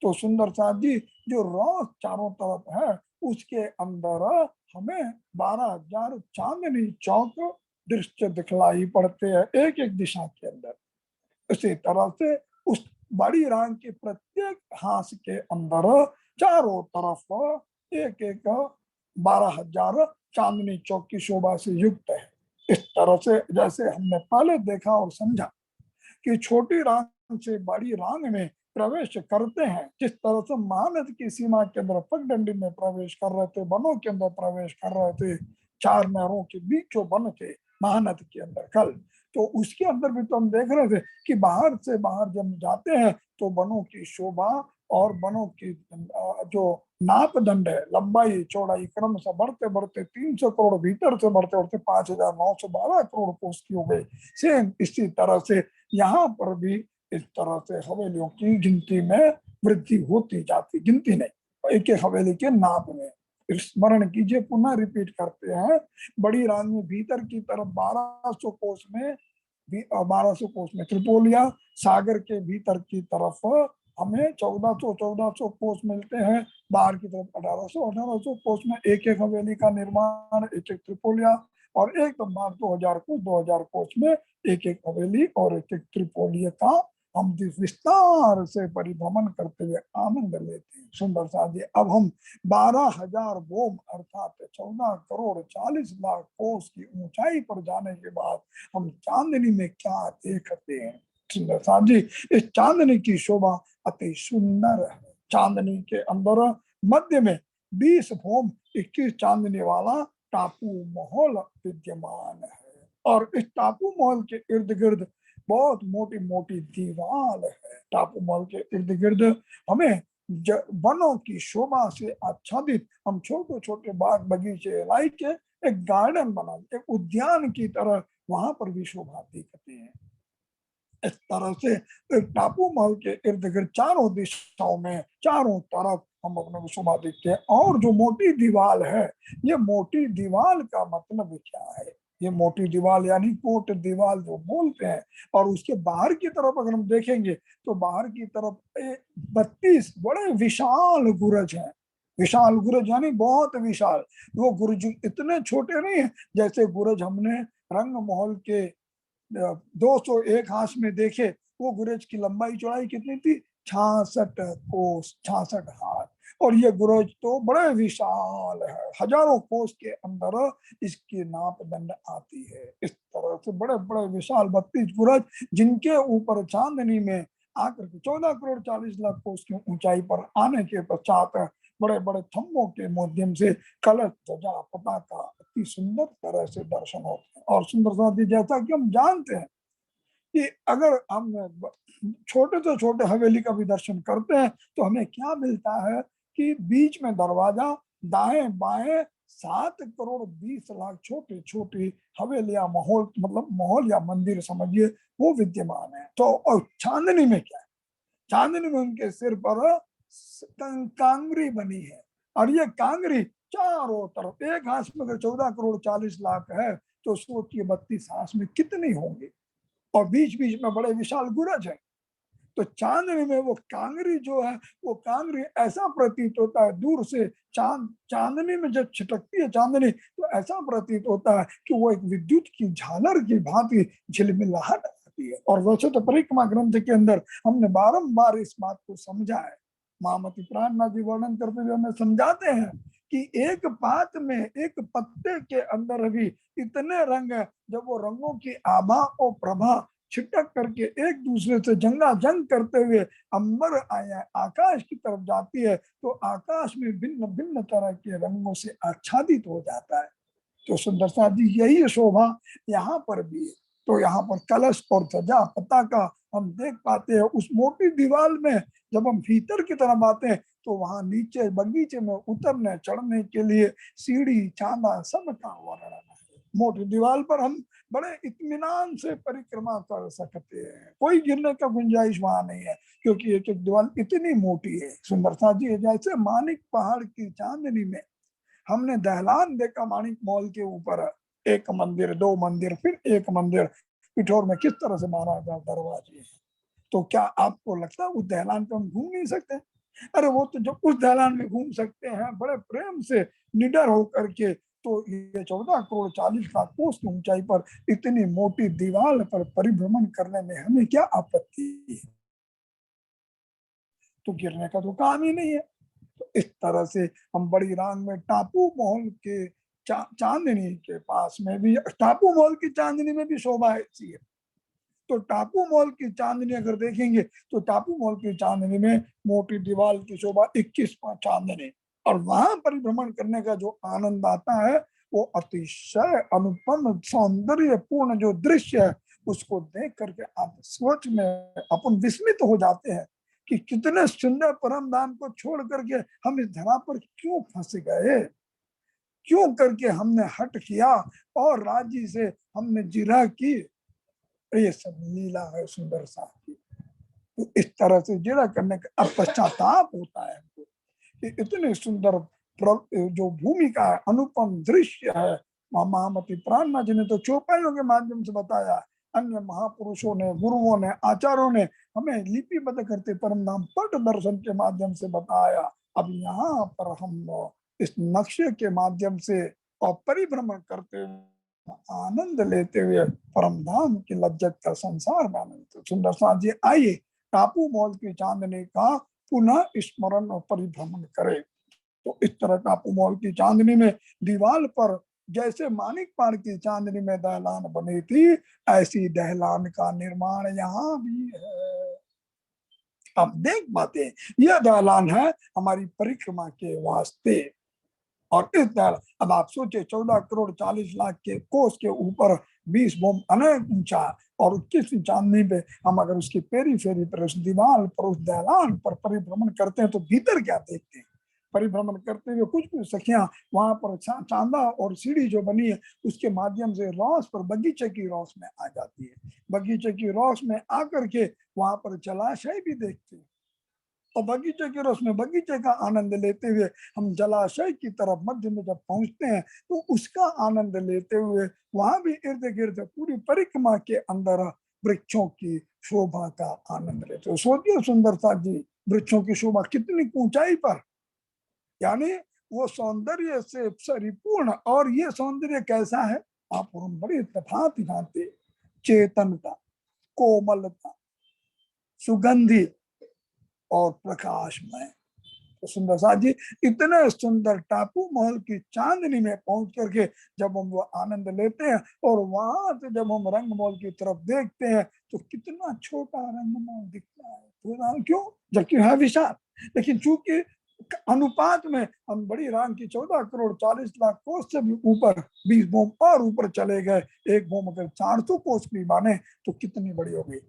B: तो सुंदर साथ जी जो रॉस चारों तरफ है उसके अंदर हमें 12,000 चांदनी चौक दृश्य दिखलाई पड़ते हैं एक एक दिशा के अंदर। इसी तरह से उस बड़ी रांग के प्रत्येक हाथ के अंदर चारों तरफ एक एक 12,000 चांदनी चौक की शोभा से युक्त है। इस तरह से जैसे हमने पहले देखा और समझा कि छोटी रांग से बड़ी रांग में प्रवेश करते हैं, जिस तरह से महानद की सीमा के अंदर पगडंडी में प्रवेश कर रहे थे, वनों के अंदर प्रवेश कर रहे थे, 4 नहरों के बीच जो वन थे महानद के अंदर कल, तो उसके अंदर भी तो हम देख रहे थे कि बाहर से बाहर जब जाते हैं तो वनों की शोभा और वनों की जो नापदंड है, लंबाई चौड़ाई क्रम से बढ़ते बढ़ते 300 करोड़ भीतर से बढ़ते बढ़ते 5,912 करोड़ कोस की हो गई। सेम इसी तरह से यहाँ पर भी इस तरह से हवेलियों की गिनती में वृद्धि होती जाती, गिनती नहीं, एक एक हवेली के नाप में। स्मरण कीजिए, पुनः रिपीट करते हैं, बड़ी रांग में भीतर की तरफ 1200 कोस में, 1200 कोस में त्रिपोलिया, सागर के भीतर की तरफ हमें 1400 कोस मिलते हैं, बाहर की तरफ 1800 कोस में एक एक हवेली का निर्माण, एक एक त्रिपोलिया, और एक बार 2000 कोस में एक एक हवेली और एक एक त्रिपोलिया का हम विस्तार से परिभ्रमण करते हुए आनंद लेते हैं। सुंदर सा जी अब हम 12,000 बोम अर्थात 14 करोड़ 40 लाख कोस की ऊंचाई पर जाने के बाद हम चांदनी में क्या देखते हैं। सुंदर सा जी इस चांदनी की शोभा अति सुंदर है। चांदनी के अंदर मध्य में 20 भोम 21 चांदनी वाला टापू महल विद्यमान है। और इस टापू महल के इर्द गिर्द बहुत मोटी मोटी दीवार है। टापू महल के इर्द गिर्द हमें वनों की शोभा से आच्छादित हम छोटे छोटे बाग बगीचे लाई के एक गार्डन बना, एक उद्यान की तरह वहां पर भी शोभा दिखती है। इस तरह से टापू महल के इर्द गिर्द चारों दिशाओं में चारों तरफ हम अपने को शोभा देखते हैं। और जो मोटी दीवार है, ये मोटी दीवार का मतलब क्या है? ये मोटी दीवार यानी कोट दीवार जो बोलते हैं। और उसके बाहर की तरफ अगर हम देखेंगे तो बाहर की तरफ 32 बड़े विशाल गुरज हैं। विशाल गुरज यानी बहुत विशाल। वो गुरज इतने छोटे नहीं है जैसे गुरज हमने रंग महल के 201 हाथ में देखे। वो गुरज की लंबाई चौड़ाई कितनी थी? 66 कोस, 66 हाथ। और ये गुरज तो बड़े विशाल है, हजारों कोस के अंदर इसकी नाप दंड आती है। इस तरह से बड़े बड़े विशाल 32 गुरज, जिनके ऊपर चांदनी में आकर के 14 करोड़ 40 लाख कोस की ऊंचाई पर आने के पश्चात बड़े बड़े थम्बों के माध्यम से कलश ध्वजा पताका अति सुंदर तरह से दर्शन होते हैं। और सुंदर साथी, जैसा कि हम जानते हैं कि अगर हम छोटे से छोटे हवेली का भी दर्शन करते हैं तो हमें क्या मिलता है कि बीच में दरवाजा, दाएं बाएं 7 करोड़ 20 लाख छोटी छोटी हवेलियां, माहौल मतलब माहौल या मंदिर समझिए, वो विद्यमान है। तो और चांदनी में क्या है? चांदनी में उनके सिर पर कांगरी बनी है। और ये कांगरी चारों तरफ, एक हाथ में अगर 14 करोड़ 40 लाख है तो सोचिए 32 हाथ में कितनी होंगी। और बीच बीच में बड़े विशाल गुरज है। तो चांदनी में वो कांगरी जो है, वो कांगरी ऐसा प्रतीत होता है दूर से, चांदनी में जब छिटकती है चांदनी तो ऐसा प्रतीत होता है कि वो एक विद्युत की झालर की भांति झिलमिलाहट आती है। और वैसे तो परिक्रमा ग्रंथ के अंदर हमने बारंबार इस बात को समझा है। महामती प्राणनाथ जी वर्णन करते हुए हमें समझाते हैं कि एक पात में, एक पत्ते के अंदर भी इतने रंग है। जब वो रंगों की आभा और प्रभा छिटक करके एक दूसरे से जंगा जंग करते हुए अंबर आया आकाश की तरफ जाती है तो आकाश में भिन्न भिन्न तरह के रंगों से आच्छादित हो जाता है। तो सुंदर साथ जी, यही शोभा यहाँ पर भी है। तो यहाँ पर कलश और ध्वजा पताका हम देख पाते हैं। उस मोटी दीवार में जब हम भीतर की तरफ आते हैं तो वहां नीचे बगीचे में उतरने चढ़ने के लिए सीढ़ी चांदा सबका वर्णन है। मोटी दीवार पर हम बड़े इत्मीनान से परिक्रमा कर सकते हैं, कोई गिरने का गुंजाइश वहां नहीं है, क्योंकि एक एक दीवार इतनी मोटी है। सुंदरता जी, जैसे मानिक पहाड़ की चांदनी में हमने दहलान देखा, मानिक मॉल के ऊपर एक मंदिर, दो मंदिर, फिर एक मंदिर, पिठौर में किस तरह से महाराजा दरवाजे हैं। तो क्या आपको लगता है उस दहलान पे हम घूम नहीं सकते? अरे वो तो जब उस दहलान में घूम सकते हैं बड़े प्रेम से निडर होकर के, तो ये 14 करोड़ 40 लाख कोस की ऊंचाई पर इतनी मोटी दीवार पर परिभ्रमण करने में हमें क्या आपत्ति है? तो गिरने का तो काम ही नहीं है। तो इस तरह से हम बड़ी रांग में टापू महल के चांदनी के पास में भी, टापू महल की चांदनी में भी शोभा ऐसी है। तो टापू महल की चांदनी अगर देखेंगे तो टापू महल की चांदनी में मोटी दीवार की शोभा 21 चांदनी, और वहां परिभ्रमण करने का जो आनंद आता है वो अतिशय अनुपम सौंदर्य पूर्ण जो दृश्य है, उसको देख करके आप सोच में अपन विस्मित हो जाते हैं कि कितने सुंदर परम धाम को छोड़ करके हम इस धरा पर क्यों फंस गए, क्यों करके हमने हट किया और राज्य से हमने जिरह की। ये सब लीला है सुंदर सा। तो इस तरह से जिरह करने का अब पश्चाताप होता है हमको कि इतने सुंदर जो भूमिका है, अनुपम दृश्य है। महामती प्राणनाथ जी ने तो चौपाइयों के माध्यम से बताया, अन्य महापुरुषों ने, गुरुओं ने, आचार्यों ने हमें लिपिबद्ध करते परम धाम पट दर्शन के माध्यम से बताया। अब यहाँ पर हम इस नक्शे के माध्यम से और परिभ्रमण करते हुए आनंद लेते हुए परम धाम की लज्जत का संसार में आनंद। सुंदर साथ जी, आइए टापू महल की चांदनी का पुनः स्मरण और परिभ्रमण करें। तो इस तरह टापू महल की चांदनी में दीवार पर जैसे मानिक पहाड़ की चांदनी में दहलान बनी थी, ऐसी दहलान का निर्माण यहाँ भी है। आप देख पाते हैं, यह दहलान है हमारी परिक्रमा के वास्ते। और इस तरह अब आप सोचे 14 करोड़ 40 लाख के कोस के ऊपर 20 बोम अनेक ऊंचा, और 21वीं चांदनी पे हम अगर उसकी पेरी फेरी पर, उस दीवार पर, उस दहलान पर परिभ्रमण करते हैं तो भीतर क्या देखते हैं। परिभ्रमण करते हुए कुछ कुछ सखियां वहां पर चांदा और सीढ़ी जो बनी है उसके माध्यम से रौस पर, बगीचे की रौस में आ जाती है। बगीचे की रौस में आकर के वहां पर जलाशय भी देखते हैं, और बगीचे के रस में बगीचे का आनंद लेते हुए हम जलाशय की तरफ मध्य में जब पहुंचते हैं तो उसका आनंद लेते हुए वहां भी इर्द गिर्द पूरी परिक्रमा के अंदर वृक्षों की शोभा का आनंद लेते हो। सोचिए सुंदरता जी, वृक्षों की शोभा कितनी ऊंचाई पर, यानी वो सौंदर्य से परिपूर्ण। और ये सौंदर्य कैसा है, आप बड़ी भांति भांति, चेतनता, कोमलता, सुगंधी और प्रकाशमय। तो सुंदर साथ जी, इतने सुंदर टापू महल की चांदनी में पहुंच करके जब हम वो आनंद लेते हैं, और वहां से जब हम रंगमहल की तरफ देखते हैं तो कितना छोटा रंगमहल दिखता है, तो क्यों, जबकि है विशाल, लेकिन चूंकि अनुपात में हम बड़ी राम की 14 करोड़ 40 लाख कोस से भी ऊपर 20 बोम और ऊपर चले गए। एक बोम अगर 400 कोस भी माने तो कितनी बड़ी हो गई।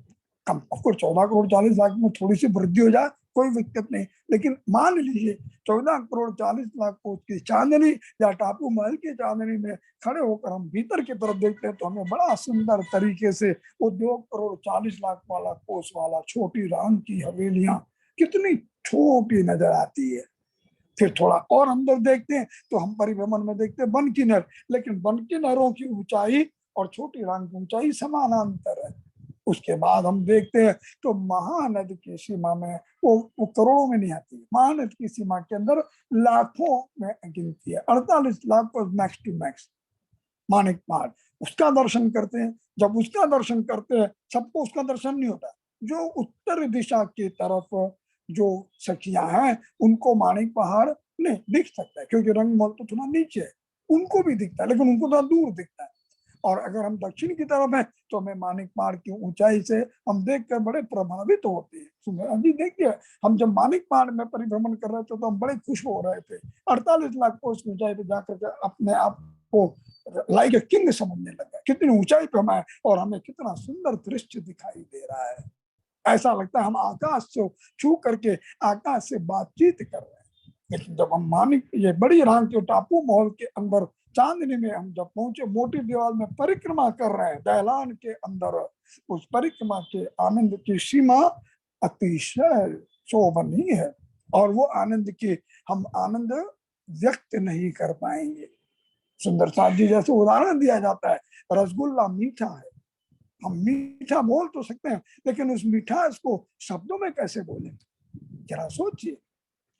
B: कम 14 करोड़ 40 लाख में थोड़ी सी वृद्धि हो जाए कोई दिक्कत नहीं, लेकिन मान लीजिए 14 करोड़ 40 लाख कोस की चांदनी या टापू महल की चांदनी में खड़े होकर हम भीतर की तरफ देखते हैं तो हमें बड़ा सुंदर तरीके से वो 2 करोड़ 40 लाख वाला कोस वाला छोटी राम की हवेलियां कितनी छोटी नजर आती है। फिर थोड़ा और अंदर देखते हैं तो हम परिभ्रमण में देखते हैं वन की नहर, लेकिन वन की नहरों की ऊंचाई और छोटी राम की ऊंचाई समानांतर है। उसके बाद हम देखते हैं तो महानदी की सीमा में वो करोड़ों में नहीं आती, महानदी की सीमा के अंदर लाखों में गिनती है, 48 लाख को मैक्स टू मैक्स मानिक पहाड़। उसका दर्शन करते हैं, जब उसका दर्शन करते हैं सबको उसका दर्शन नहीं होता। जो उत्तर दिशा की तरफ जो सखियां हैं उनको मानिक पहाड़ नहीं दिख सकता है, क्योंकि रंगमहल तो थोड़ा नीचे है, उनको भी दिखता है लेकिन उनको थोड़ा दूर दिखता है। और अगर हम दक्षिण की तरफ हैं तो हमें मानिक पहाड़ की ऊंचाई से हम देखकर बड़े प्रभावित होते हैं। अभी देखिए, हम जब मानिक पहाड़ में परिभ्रमण कर रहे थे तो हम बड़े खुश हो रहे थे, 48 लाख कोस की ऊंचाई पे जाकर के अपने आप को लाइक ए किंग समझने लगा, कितनी ऊंचाई पे हम आए और हमें कितना सुंदर दृश्य दिखाई दे रहा है। ऐसा लगता है हम आकाश से छू करके आकाश से बातचीत कर रहे हैं। लेकिन जब हम मानिक ये बड़ी राम के टापू महल के अंदर चांदनी में हम जब पहुंचे, मोटी दीवार में परिक्रमा कर रहे हैं दहलान के अंदर, उस परिक्रमा के आनंद की सीमा अतिशय शोभनीय है, और वो आनंद की हम आनंद व्यक्त नहीं कर पाएंगे। सुंदर साथ जी जैसे उदाहरण दिया जाता है, रसगुल्ला मीठा है, हम मीठा बोल तो सकते हैं लेकिन उस मिठास को शब्दों में कैसे बोलें, जरा सोचिए।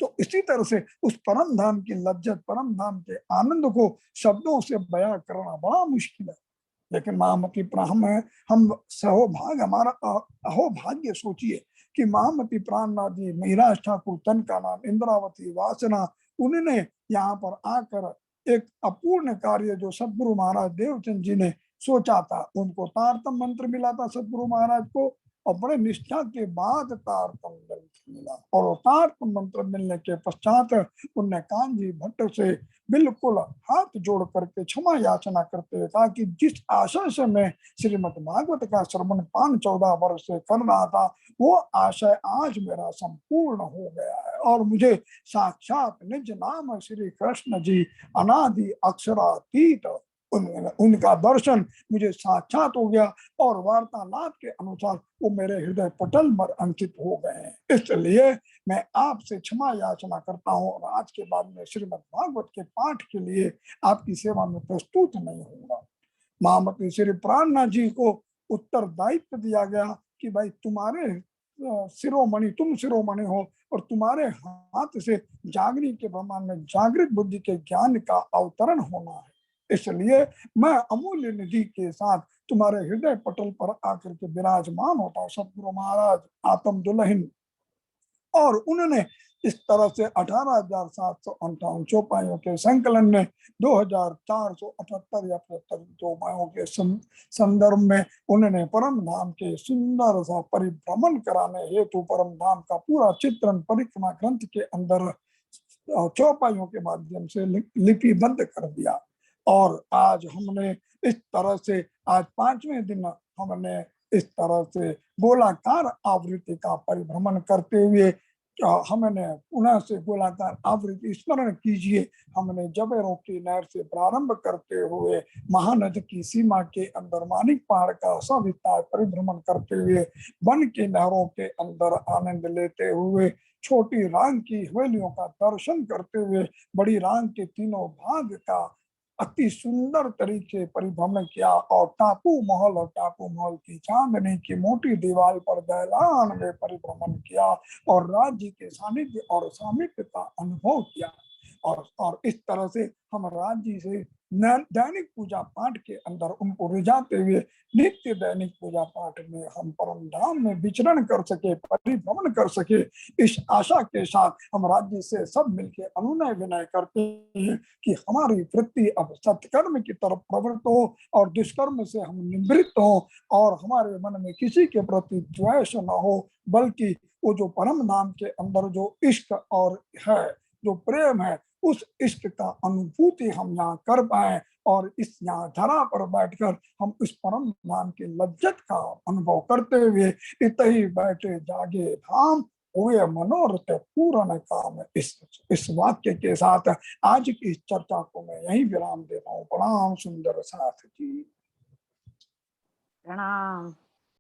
B: तो इसी तरह से उस परम धाम की लज्जत, परम धाम के आनंद को शब्दों से बयां करना बड़ा मुश्किल है। लेकिन महामती प्राण है, हम सहोभाग्य, हमारा अहोभाग्य सोचिए कि महामती प्राणनाथ जी, महिराज ठाकुर तन का नाम, इंद्रावती वासना, उन्होंने यहाँ पर आकर एक अपूर्ण कार्य जो सदगुरु महाराज देवचंद जी ने सोचा था, उनको तारतम मंत्र मिला था सदगुरु महाराज को, और बड़े निष्ठा के बाद तारतम मंत्र मिला, और तारतम मंत्र मिलने के पश्चात उनने कांजी भट्ट से बिल्कुल हाथ जोड़ करके क्षमा याचना करते कहा कि जिस आशय से मैं श्रीमद् भागवत का श्रवण 5-14 वर्ष से कर रहा था, वो आशय आज मेरा संपूर्ण हो गया है, और मुझे साक्षात निज नाम श्री कृष्ण जी अनादि अक्षरातीत उनका दर्शन मुझे साक्षात हो गया, और वार्तालाप के अनुसार वो मेरे हृदय पटल पर अंकित हो गए हैं। इसलिए मैं आपसे क्षमा याचना करता हूँ, और आज के बाद में श्रीमद् भागवत के पाठ के लिए आपकी सेवा में प्रस्तुत नहीं होगा। महामती श्री प्राणनाथ जी को उत्तरदायित्व दिया गया कि भाई तुम्हारे शिरोमणि, तुम शिरोमणि हो, और तुम्हारे हाथ से जागृति के ब्रह्मांड में जागृत बुद्धि के ज्ञान का अवतरण होना है, इसलिए मैं अमूल्य निधि के साथ तुम्हारे हृदय पटल पर आकर के विराजमान होता हूँ। सतगुरु महाराज आत्म दुल्हन, और उन्होंने इस तरह से 18,758 चौपाइयों के संकलन में 2,478 या 75 चौपाइयों के संदर्भ में उन्होंने परम धाम के सुंदर सा परिभ्रमण कराने हेतु परम धाम का पूरा चित्रण परिक्रमा ग्रंथ के अंदर चौपाइयों के माध्यम से लिपिबद्ध कर दिया। और आज हमने इस तरह से, आज 5वें दिन हमने इस तरह से गोलाकार आवृत्ति का परिभ्रमण करते हुए हमने पुनः से गोलाकार आवृत्ति स्मरण कीजिए। हमने जबेरों की नहर से प्रारंभ करते हुए महानद की सीमा के अंदर मानिक पहाड़ का सविस्तार परिभ्रमण करते हुए, वन की नहरों के अंदर आनंद लेते हुए, छोटी रांग की हवेलियों का दर्शन करते हुए, बड़ी रांग के तीनों भाग का अति सुंदर तरीके परिभ्रमण किया और टापू महल की चांदनी की मोटी दीवार पर दैलान में परिभ्रमण किया और राज्य के सानिध्य और सामिप्य का अनुभव किया। और इस तरह से हम राज्य से दैनिक पूजा पाठ के अंदर उनको रिझाते हुए नित्य दैनिक पूजा पाठ में हम परम धाम में विचरण कर सके, परिभ्रमण कर सके, इस आशा के साथ हम राज्य से सब मिलकर अनुनय विनय करते हैं कि हमारी वृत्ति अब सत्कर्म की तरफ प्रवृत्त हो और दुष्कर्म से हम निवृत्त हो और हमारे मन में किसी के प्रति द्वेष न हो, बल्कि वो जो परम धाम के अंदर जो इश्क और है, जो प्रेम है, उस इश्क का अनुभूति हम यहाँ कर पाए और इस यहाँ धरा पर बैठकर हम इस परम धाम की लज्जत का अनुभव करते हुए इत ही बैठे जागे धाम हुए मनोरथ पूर्ण काम। इस वाक्य के साथ आज की इस चर्चा को मैं यही विराम देता हूँ। प्रणाम सुंदर साथ जी।
A: प्रणाम।